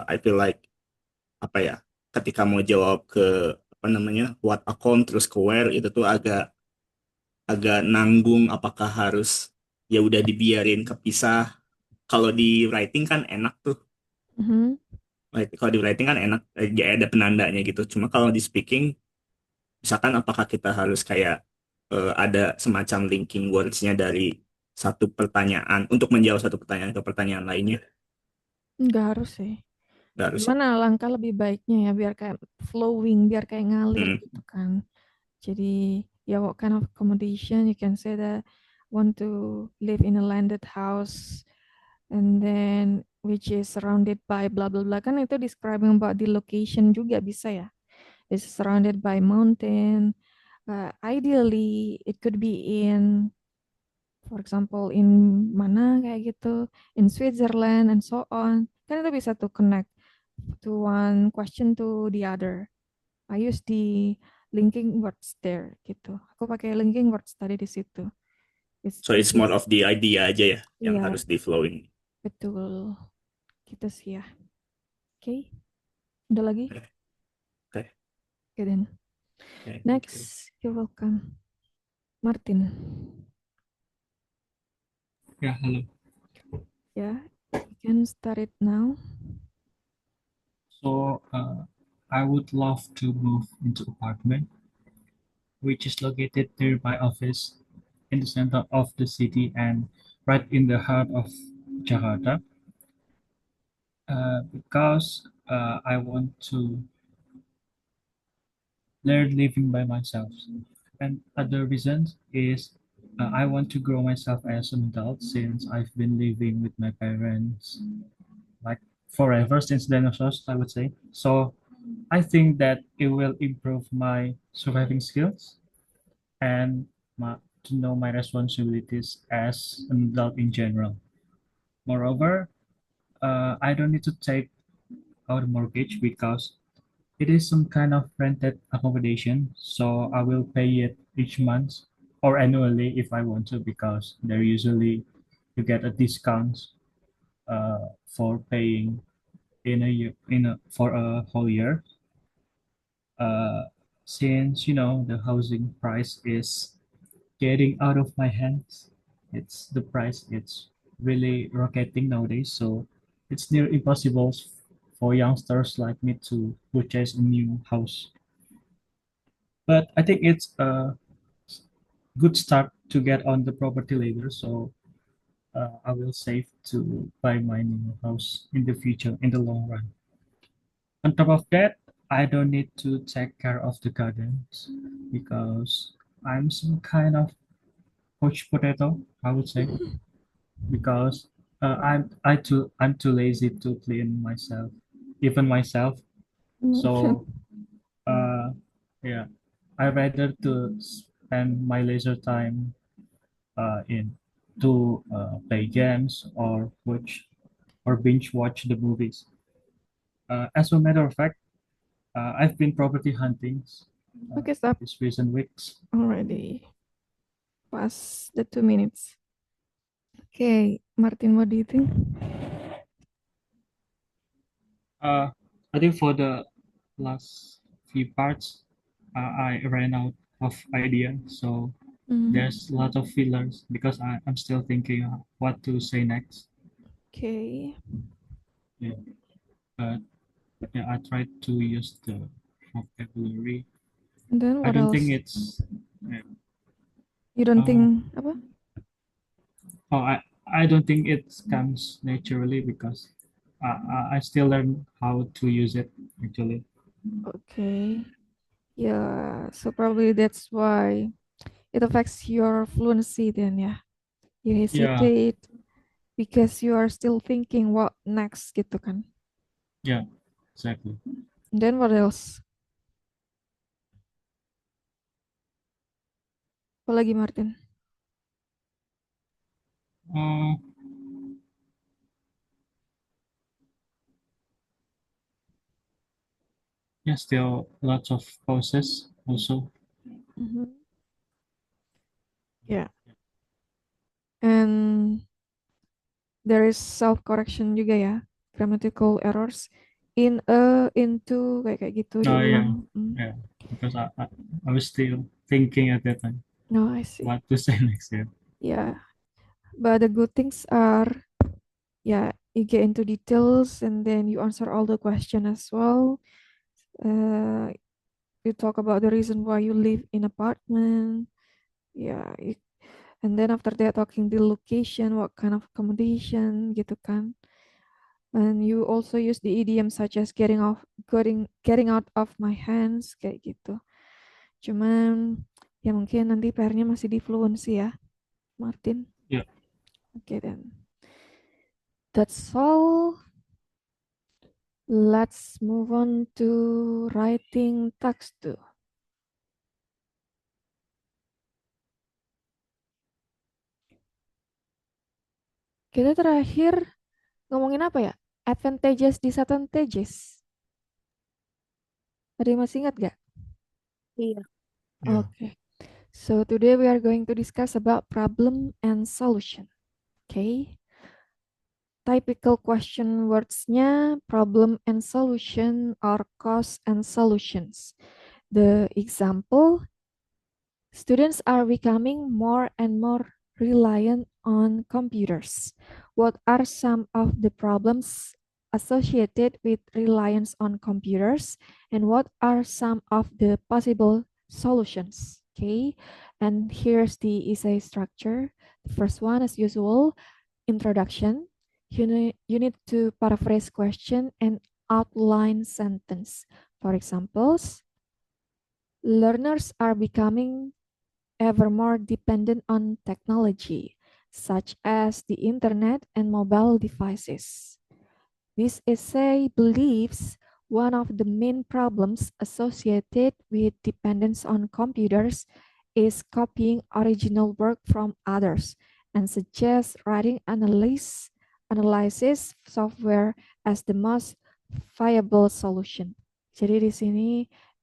I feel like apa ya, ketika mau jawab ke apa namanya what account terus ke where itu tuh agak agak nanggung apakah harus ya udah dibiarin kepisah Kalau di writing kan enak tuh. Mhm. Kalau di writing kan enak, ya ada penandanya gitu. Cuma kalau di speaking, misalkan apakah kita harus kayak ada semacam linking words-nya dari satu pertanyaan untuk menjawab satu pertanyaan ke pertanyaan lainnya? Nggak harus sih. Nggak harus ya? Gimana langkah lebih baiknya ya biar kayak flowing, biar kayak ngalir Hmm. gitu kan. Jadi ya what kind of accommodation you can say that want to live in a landed house and then which is surrounded by blah blah blah kan itu describing about the location juga bisa ya. It's surrounded by mountain. Ideally it could be in for example in mana kayak gitu, in Switzerland and so on. Kan itu bisa tuh connect to one question to the other. I use the linking words there gitu. Aku pakai linking words tadi di situ. So it's more of the idea aja ya yang Iya, harus di flowing. betul. Gitu sih ya. Oke, udah lagi? Oke. Oke, then. Okay, thank you. Next, you're welcome. Martin. Yeah, hello. Yeah, you can start it now. So I would love to move into apartment, which is located near my office in the center of the city and right in the heart of Jakarta. Because I want to learn living by myself. And other reasons is I want to grow myself as an adult since I've been living with my parents like forever since dinosaurs, I would say. So I think that it will improve my surviving skills and to know my responsibilities as an adult in general. Moreover, I don't need to take out a mortgage because it is some kind of rented accommodation, so I will pay it each month or annually if I want to, because there usually you get a discount for paying in a year for a whole year. Since the housing price is getting out of my hands, it's really rocketing nowadays, so it's near impossible for youngsters like me to purchase a new house. But I think it's a good start to get on the property ladder. So I will save to buy my new house in the future, in the long run. On top of that, I don't need to take care of the gardens because I'm some kind of couch potato, I would say, because I'm too lazy to clean myself, even myself. So yeah, I rather to spend my leisure time in to play games or watch or binge watch the movies. As a matter of fact, I've been property hunting Okay, stop these recent weeks. already. Past the 2 minutes. Okay, Martin, what do you think? I think for the last few parts, I ran out of idea, so there's a lot of fillers because I'm still thinking what to say next. Okay. Yeah, but yeah, I tried to use the vocabulary. And then I what don't else? think it's. Yeah. You don't think apa? Oh, I don't think it comes naturally because I still learn how to use it actually. Okay. Yeah, so probably that's why it affects your fluency then, yeah. You hesitate because you are still thinking what next gitu kan. Yeah, exactly. And then what else? Apa lagi Martin? Yeah, still lots of pauses also. Yeah. And there is self-correction juga ya. Grammatical errors in into kayak gitu Oh yeah, diulang. yeah. Because I was still thinking at that time No, I see. what to say next. Yeah. Yeah. But the good things are yeah, you get into details and then you answer all the question as well. You talk about the reason why you live in apartment. Yeah, and then after that talking the location, what kind of accommodation gitu kan. And you also use the idiom such as getting out of my hands kayak gitu. Cuman ya mungkin nanti PR-nya masih di fluency ya, Martin. Yeah. Okay then. That's all. Let's move on to writing text too. Kita terakhir ngomongin apa ya? Advantages, disadvantages. Ada yang masih ingat gak? Iya. Yeah. Okay. So today we are going to discuss about problem and solution. Okay. Typical question words-nya problem and solution or cause and solutions. The example, students are becoming more and more reliant on computers. What are some of the problems associated with reliance on computers, and what are some of the possible solutions? Okay, and here's the essay structure. The first one, as usual, introduction. You need to paraphrase question and outline sentence. For examples, learners are becoming ever more dependent on technology, such as the internet and mobile devices. This essay believes one of the main problems associated with dependence on computers is copying original work from others and suggests writing analysis software as the most viable solution. Jadi di sini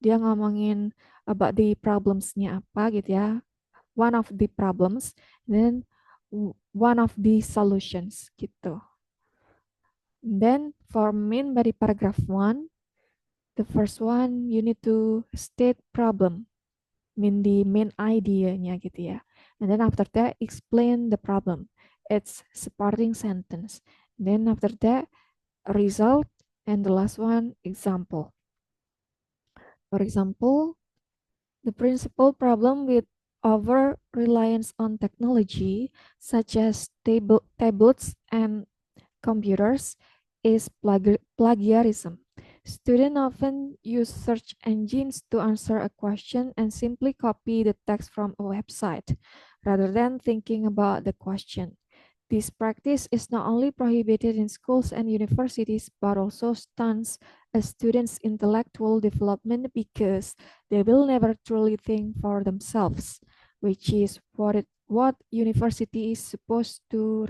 dia ngomongin about the problems-nya apa gitu ya. One of the problems, then one of the solutions gitu. Then for main body paragraph 1, the first one you need to state problem, mean the main idea-nya gitu ya. And then after that explain the problem. It's supporting sentence. Then after that result, and the last one example. For example, the principal problem with over reliance on technology such as tablets and computers is plagiarism. Students often use search engines to answer a question and simply copy the text from a website rather than thinking about the question. This practice is not only prohibited in schools and universities, but also stunts a student's intellectual development because they will never truly think for themselves, which is what university is supposed to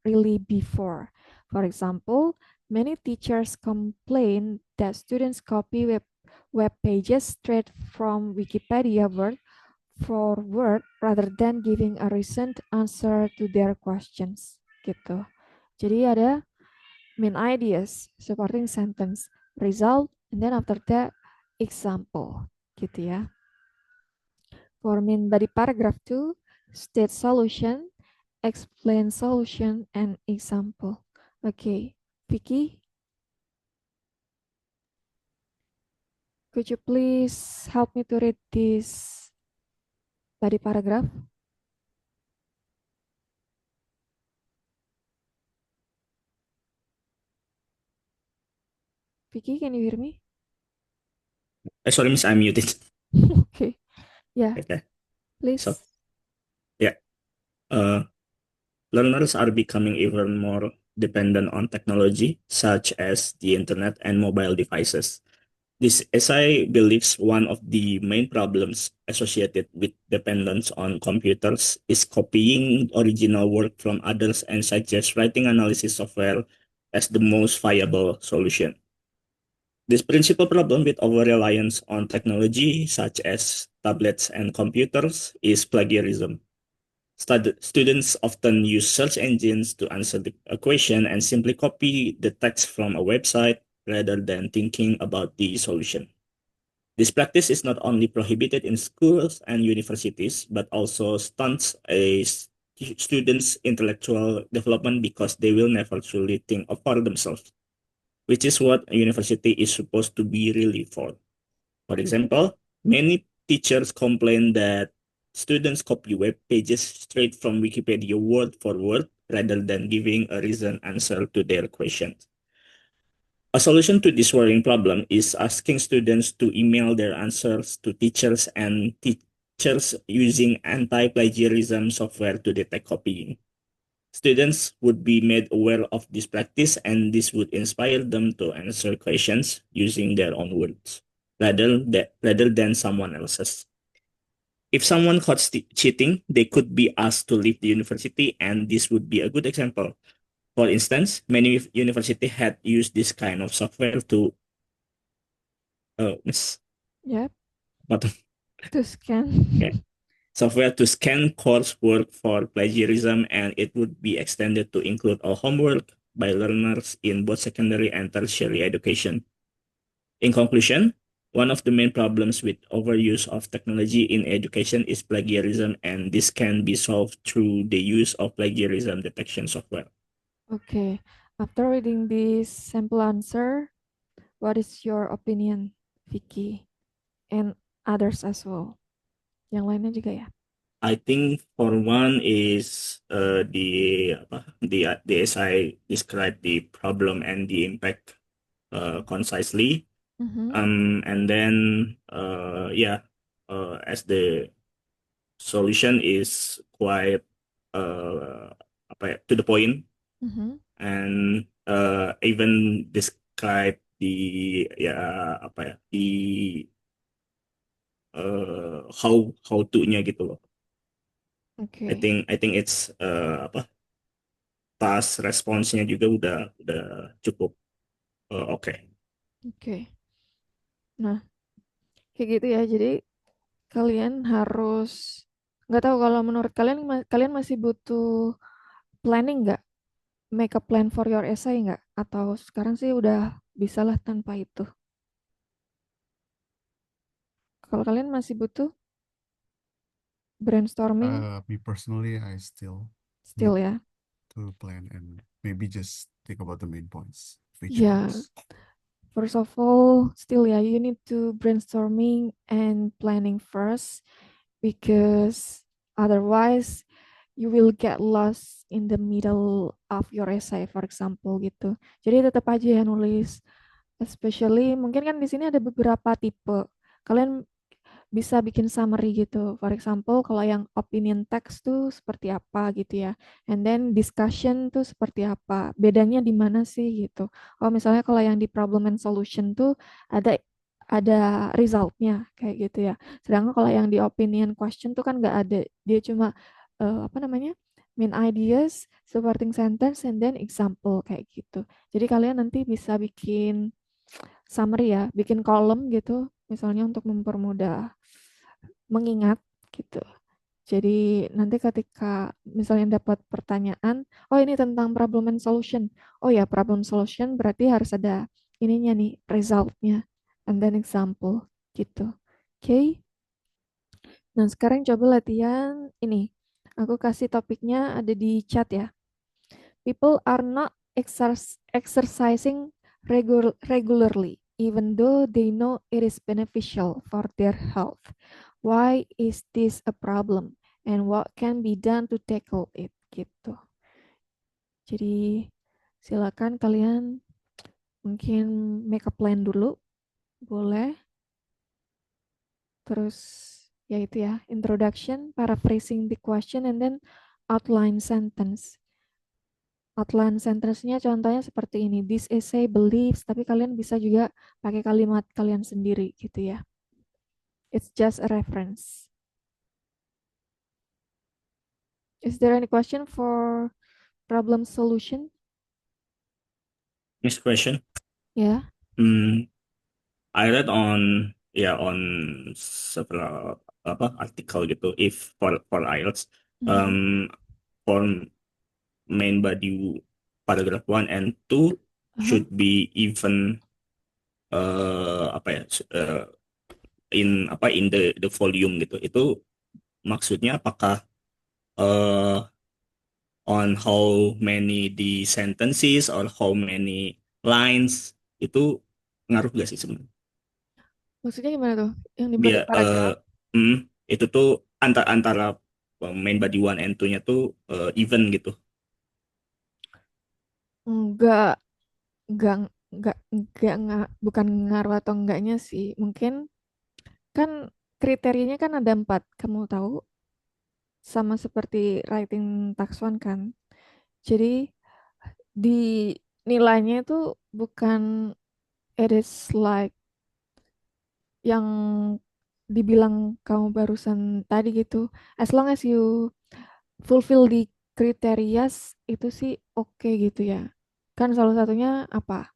really be for. For example, many teachers complain that students copy web pages straight from Wikipedia word for word rather than giving a recent answer to their questions gitu. Jadi ada main ideas, supporting sentence, result, and then after that example gitu ya. For main body paragraph 2, state solution, explain solution, and example. Okay, Vicky, could you please help me to read this body paragraph? Vicky, can you hear me? Sorry, Miss, I'm muted. Okay, yeah, Okay. please. So, yeah. Learners are becoming even more dependent on technology, such as the internet and mobile devices. This essay believes one of the main problems associated with dependence on computers is copying original work from others and suggests writing analysis software as the most viable solution. This principal problem with over-reliance on technology, such as tablets and computers, is plagiarism. Students often use search engines to answer a question and simply copy the text from a website rather than thinking about the solution. This practice is not only prohibited in schools and universities, but also stunts a students' intellectual development because they will never truly think of for themselves, which is what a university is supposed to be really for. For example, many teachers complain that students copy web pages straight from Wikipedia word for word rather than giving a reasoned answer to their questions. A solution to this worrying problem is asking students to email their answers to teachers and teachers using anti-plagiarism software to detect copying. Students would be made aware of this practice, and this would inspire them to answer questions using their own words rather than someone else's. If someone caught cheating, they could be asked to leave the university, and this would be a good example. For instance, many universities had used this kind of software to miss Yep, what to scan. okay. Software to scan coursework for plagiarism, and it would be extended to include all homework by learners in both secondary and tertiary education. In conclusion, one of the main problems with overuse of technology in education is plagiarism, and this can be solved through the use of plagiarism detection software. Okay, after reading this sample answer, what is your opinion, Vicky, and others as well? Yang lainnya juga ya. I think for one is the SI described the problem and the impact concisely. And then as the solution is quite to the point, and even describe the how to-nya gitu loh. Oke. I think it's task response-nya juga udah cukup oke. Oke. Nah, kayak gitu ya. Jadi kalian harus, nggak tahu kalau menurut kalian masih butuh planning nggak? Make a plan for your essay nggak? Atau sekarang sih udah bisalah tanpa itu? Kalau kalian masih butuh brainstorming, Me personally, I still ya. to plan and maybe just think about the main points of each Yeah. course. First of all, still you need to brainstorming and planning first, because otherwise you will get lost in the middle of your essay, for example gitu. Jadi tetap aja ya nulis. Especially mungkin kan di sini ada beberapa tipe. Kalian bisa bikin summary gitu. For example, kalau yang opinion text tuh seperti apa gitu ya. And then discussion tuh seperti apa. Bedanya di mana sih gitu. Oh, misalnya kalau yang di problem and solution tuh ada resultnya kayak gitu ya. Sedangkan kalau yang di opinion question tuh kan nggak ada. Dia cuma apa namanya? Main ideas, supporting sentence, and then example kayak gitu. Jadi kalian nanti bisa bikin summary ya, bikin kolom gitu, misalnya untuk mempermudah mengingat gitu. Jadi nanti ketika misalnya dapat pertanyaan, oh ini tentang problem and solution. Oh ya, problem solution berarti harus ada ininya nih, resultnya, and then example gitu. Oke. Nah, sekarang coba latihan ini. Aku kasih topiknya ada di chat ya. People are not exercising regularly, even though they know it is beneficial for their health. Why is this a problem? And what can be done to tackle it? Gitu. Jadi silakan kalian mungkin make a plan dulu, boleh. Terus ya itu ya, introduction, paraphrasing the question, and then outline sentence. Outline sentence-nya contohnya seperti ini. This essay believes, tapi kalian bisa juga pakai kalimat kalian sendiri gitu ya. It's just a reference. Is there any question for problem solution? Next question. Yeah. I read on several artikel gitu. If for IELTS, for main body paragraph 1 and 2 should be even in the volume gitu. Itu maksudnya apakah on how many the sentences or how many lines, itu ngaruh gak sih sebenarnya? Maksudnya gimana tuh? Yang Dia dibagi paragraf? itu tuh antara main body one and two-nya tuh even gitu. Enggak, enggak, bukan ngaruh atau enggaknya sih. Mungkin kan kriterianya kan ada 4, kamu tahu? Sama seperti writing tax one kan. Jadi di nilainya itu bukan it is like yang dibilang kamu barusan tadi gitu. As long as you fulfill the kriteria itu sih oke gitu ya. Kan salah satunya apa?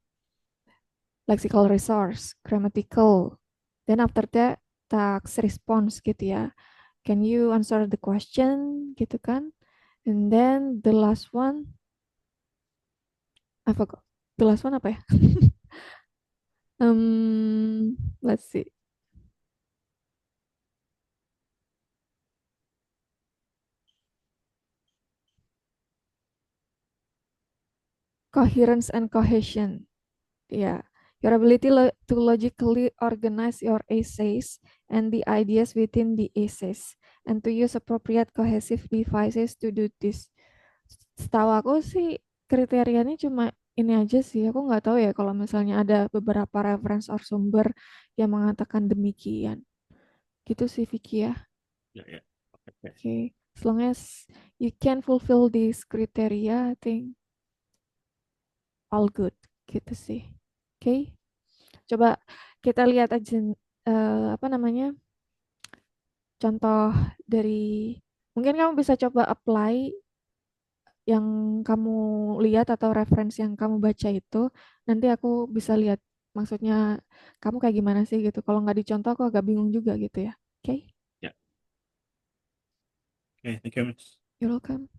Lexical resource, grammatical. Then after that tax response gitu ya. Can you answer the question gitu kan? And then the last one, I forgot. The last one apa ya? Let's see. Coherence and cohesion. Yeah. Your ability to logically organize your essays and the ideas within the essays and to use appropriate cohesive devices to do this. Setahu aku sih kriterianya cuma ini aja sih. Aku nggak tahu ya kalau misalnya ada beberapa reference or sumber yang mengatakan demikian. Gitu sih Vicky ya. Ya, ya. Oke. Okay. As long as you can fulfill this criteria, I think all good gitu sih. Oke. Okay. Coba kita lihat aja apa namanya? Contoh dari mungkin kamu bisa coba apply yang kamu lihat atau referensi yang kamu baca itu. Nanti aku bisa lihat maksudnya kamu kayak gimana sih gitu. Kalau nggak dicontoh aku agak bingung juga gitu ya. Oke, okay? Ya. Oke, thank you, Mas. You're welcome.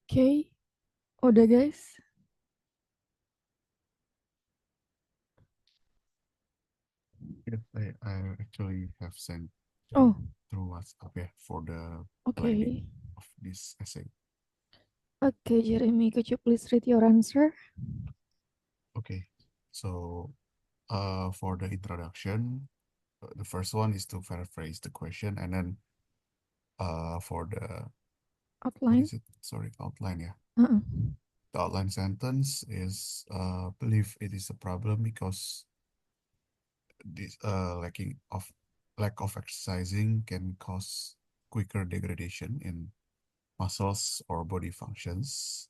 Okay. Udah guys. Yes, I actually have sent Oh, through WhatsApp for the okay. planning of this essay. Okay, Jeremy, could you please read your answer? Okay, so for the introduction, the first one is to paraphrase the question, and then for the what Outline? is it? Sorry, outline. Yeah, Uh-uh. the outline sentence is believe it is a problem because this lack of exercising can cause quicker degradation in muscles or body functions,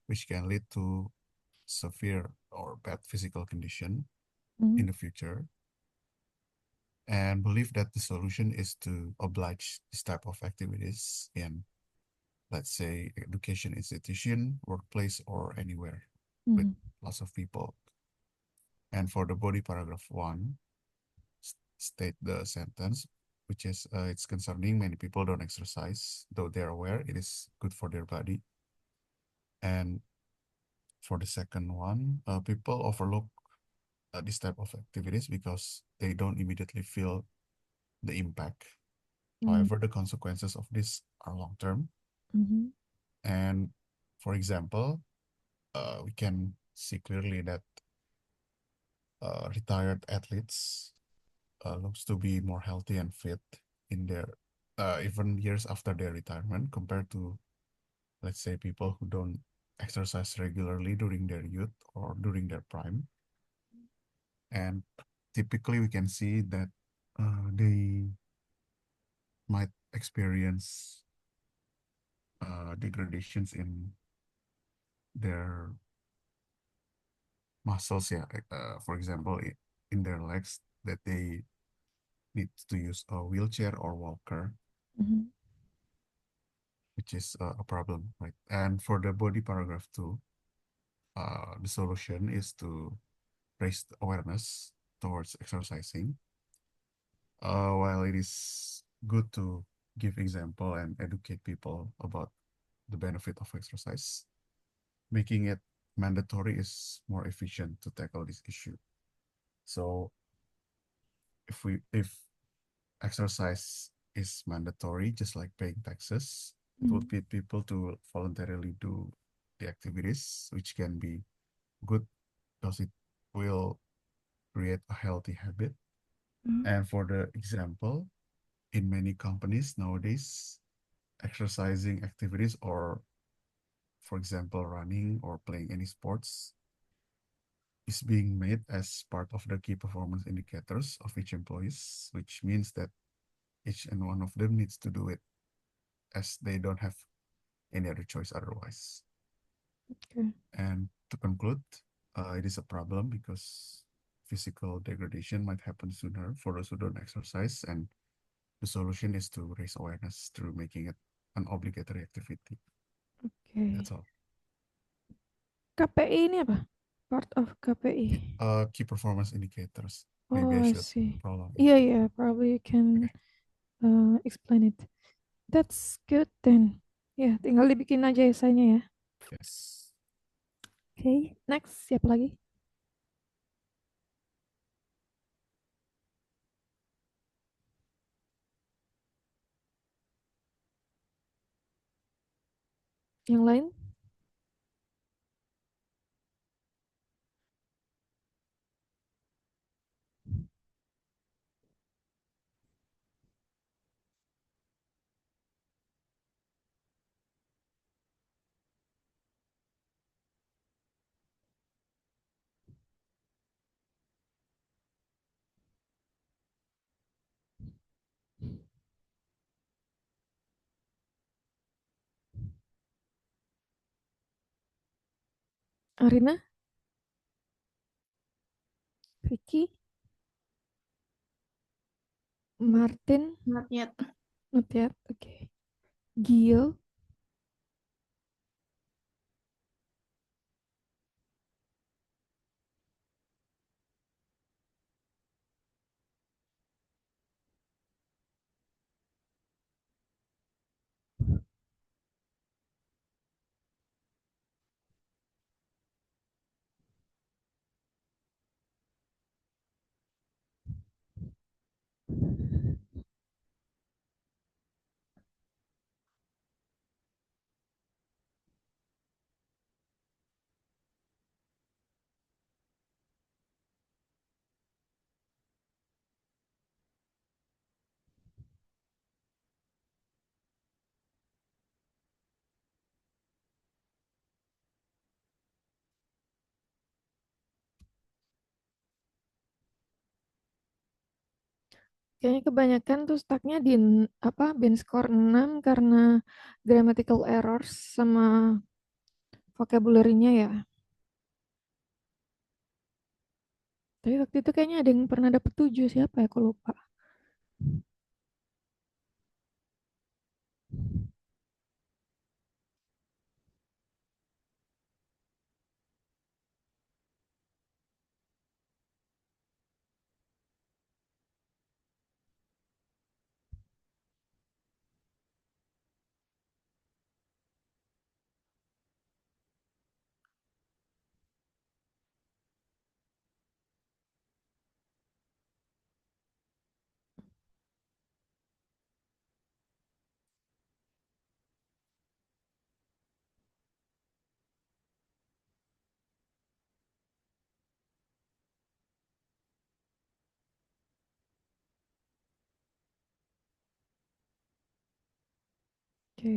which can lead to severe or bad physical condition Mm, in the future. And believe that the solution is to oblige this type of activities in, let's say, education institution, workplace, or anywhere with mm, lots of people. And for the body, paragraph 1 state the sentence, which is it's concerning many people don't exercise, though they're aware it is good for their body. And for the second one, people overlook this type of activities because they don't immediately feel the impact. mm, However, the consequences of this are long term. mhm, And for example, we can see clearly that retired athletes looks to be more healthy and fit in their even years after their retirement compared to, let's say, people who don't exercise regularly during their youth or during their prime. And typically we can see that they might experience degradations in their muscles, yeah, for example, in their legs, that they need to use a wheelchair or walker, mhm, which is a problem, right? And for the body, paragraph 2, the solution is to raise the awareness towards exercising. While it is good to give example and educate people about the benefit of exercise, making it mandatory is more efficient to tackle this issue. So if exercise is mandatory, just like paying taxes, it would mm, lead people to voluntarily do the activities, which can be good because it will create a healthy habit. mm, And for the example, in many companies nowadays, exercising activities or, for example, running or playing any sports is being made as part of the key performance indicators of each employees, which means that each and one of them needs to do it as they don't have any other choice otherwise. okay. And to conclude, it is a problem because physical degradation might happen sooner for those who don't exercise, and the solution is to raise awareness through making it an obligatory activity. Okay. That's all. KPI ini apa? Part of KPI. Key performance indicators. Oh, Maybe I I should see. prolong it. Yeah, yeah, probably you can Okay. explain it. That's good then. Ya, tinggal dibikin aja esainya ya. Yes. Oke, next siapa lagi? Yang lain? Arina? Vicky? Martin? Not yet. Not yet. Oke. Gio? Kayaknya kebanyakan tuh stucknya di band score 6 karena grammatical errors sama vocabulary-nya ya. Tapi waktu itu kayaknya ada yang pernah dapet 7, siapa ya, aku lupa. Oke.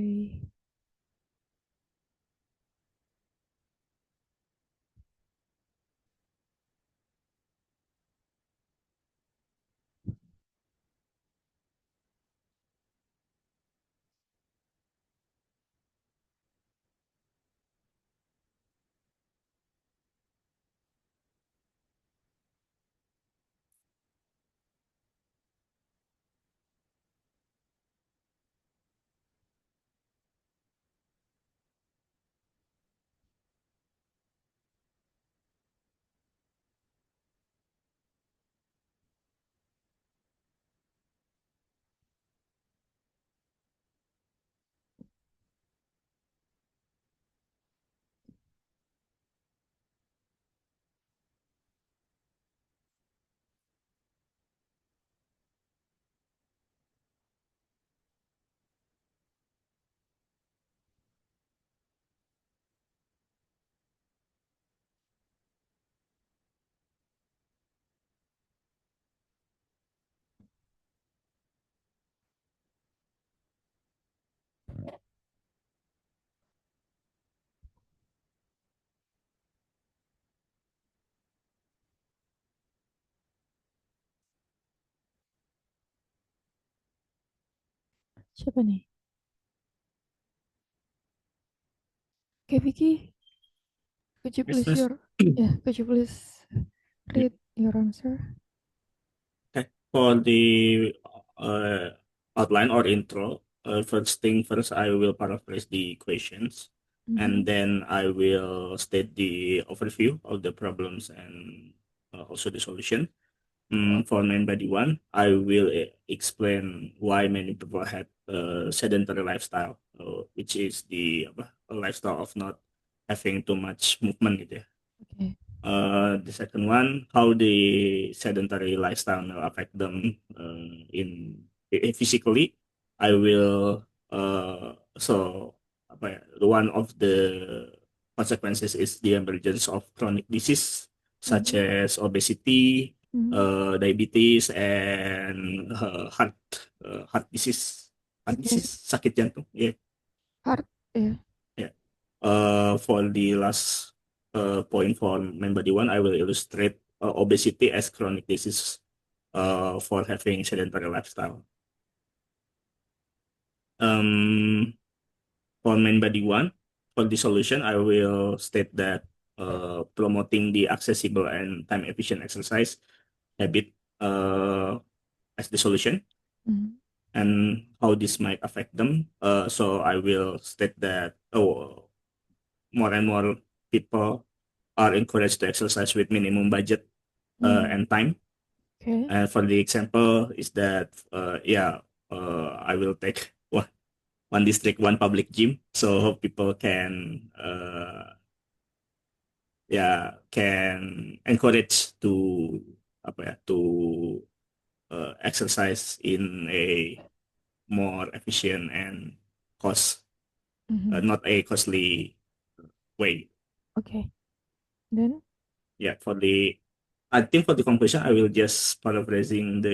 Siapa nih? Oke, Vicky, could you Yes, please yes. could you please Yeah. read your answer? Okay. For the outline or intro, first thing first, I will paraphrase the questions, and Mhm. then I will state the overview of the problems and also the solution. For main body one, I will explain why many people have a sedentary lifestyle, which is the a lifestyle of not having too much movement gitu ya. Okay. The second one, how the sedentary lifestyle will affect them in physically. I will so apa ya, one of the consequences is the emergence of chronic disease such Mhm. as obesity, Mhm. diabetes, and heart disease, Okay. sakit jantung. Yeah, Heart, yeah. yeah. For the last point for main body one, I will illustrate obesity as chronic disease for having sedentary lifestyle. Um, for main body one, for the solution, I will state that promoting the accessible and time efficient exercise habit as the solution Mhm. and how this might affect them. So I will state that more and more people are encouraged to exercise with minimum budget Mhm. and time. Okay. And for the example is that I will take one district, one public gym, so people can can encourage to apa ya to exercise in a more efficient and cost Mhm. not a costly way. Okay. Then, Yeah, I think for the conclusion, I will just paraphrasing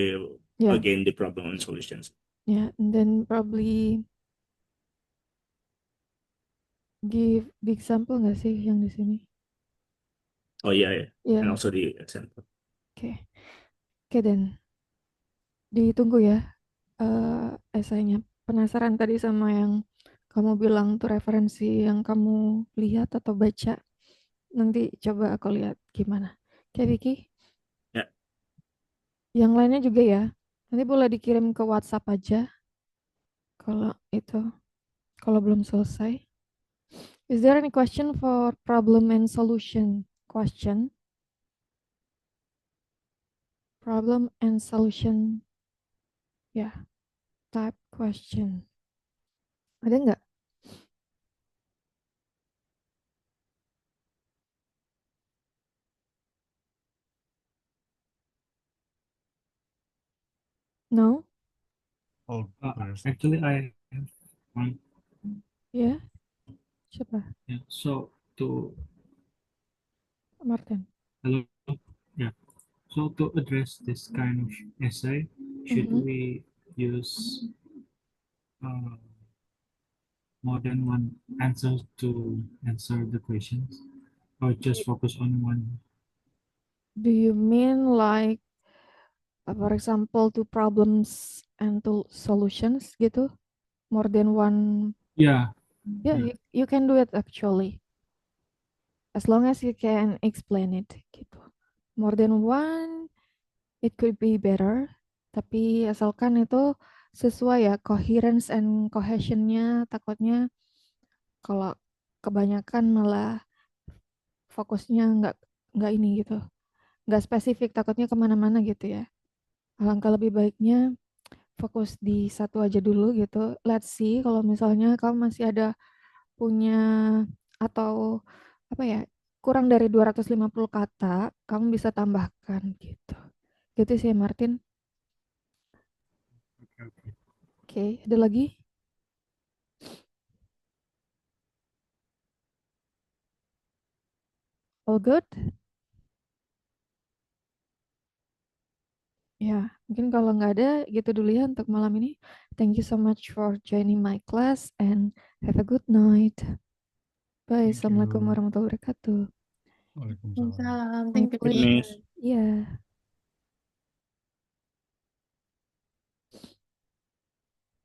yeah, again the problem and solutions. yeah, and then probably give the example nggak sih yang di sini? Oh yeah, yeah. And Yeah. also the example. Okay. Okay then. Ditunggu ya esainya. Penasaran tadi sama yang kamu bilang tuh referensi yang kamu lihat atau baca. Nanti coba aku lihat gimana. Oke, Vicky. Ya. Yang lainnya juga ya. Nanti boleh dikirim ke WhatsApp aja kalau itu, kalau belum selesai. Is there any question for problem and solution question? Problem and solution, ya, type question. Ada nggak? No? All clear. Actually, I have one. Ya, siapa? Yeah. So to Martin. hello. Yeah. So to address this kind of essay, should Mhm. we use uh, more than one answer to answer the questions, or just focus on one? Do you mean like, for example, two problems and two solutions gitu? More than one? Yeah. Yeah, Yeah. you can do it actually. As long as you can explain it gitu. More than one, it could be better. Tapi asalkan itu sesuai ya, coherence and cohesionnya. Takutnya kalau kebanyakan malah fokusnya nggak ini gitu, nggak spesifik, takutnya kemana-mana gitu ya. Alangkah lebih baiknya fokus di satu aja dulu gitu. Let's see kalau misalnya kamu masih ada punya atau apa ya, kurang dari 250 kata, kamu bisa tambahkan gitu. Gitu sih Martin. Okay. Oke, ada lagi? All good? Ya, mungkin kalau nggak ada gitu dulu ya untuk malam ini. Thank you so much for joining my class and have a good night. Bye. Thank Assalamualaikum you. warahmatullahi wabarakatuh. Waalaikumsalam. Waalaikumsalam. Thank Thank you, you. Goodness. Yeah.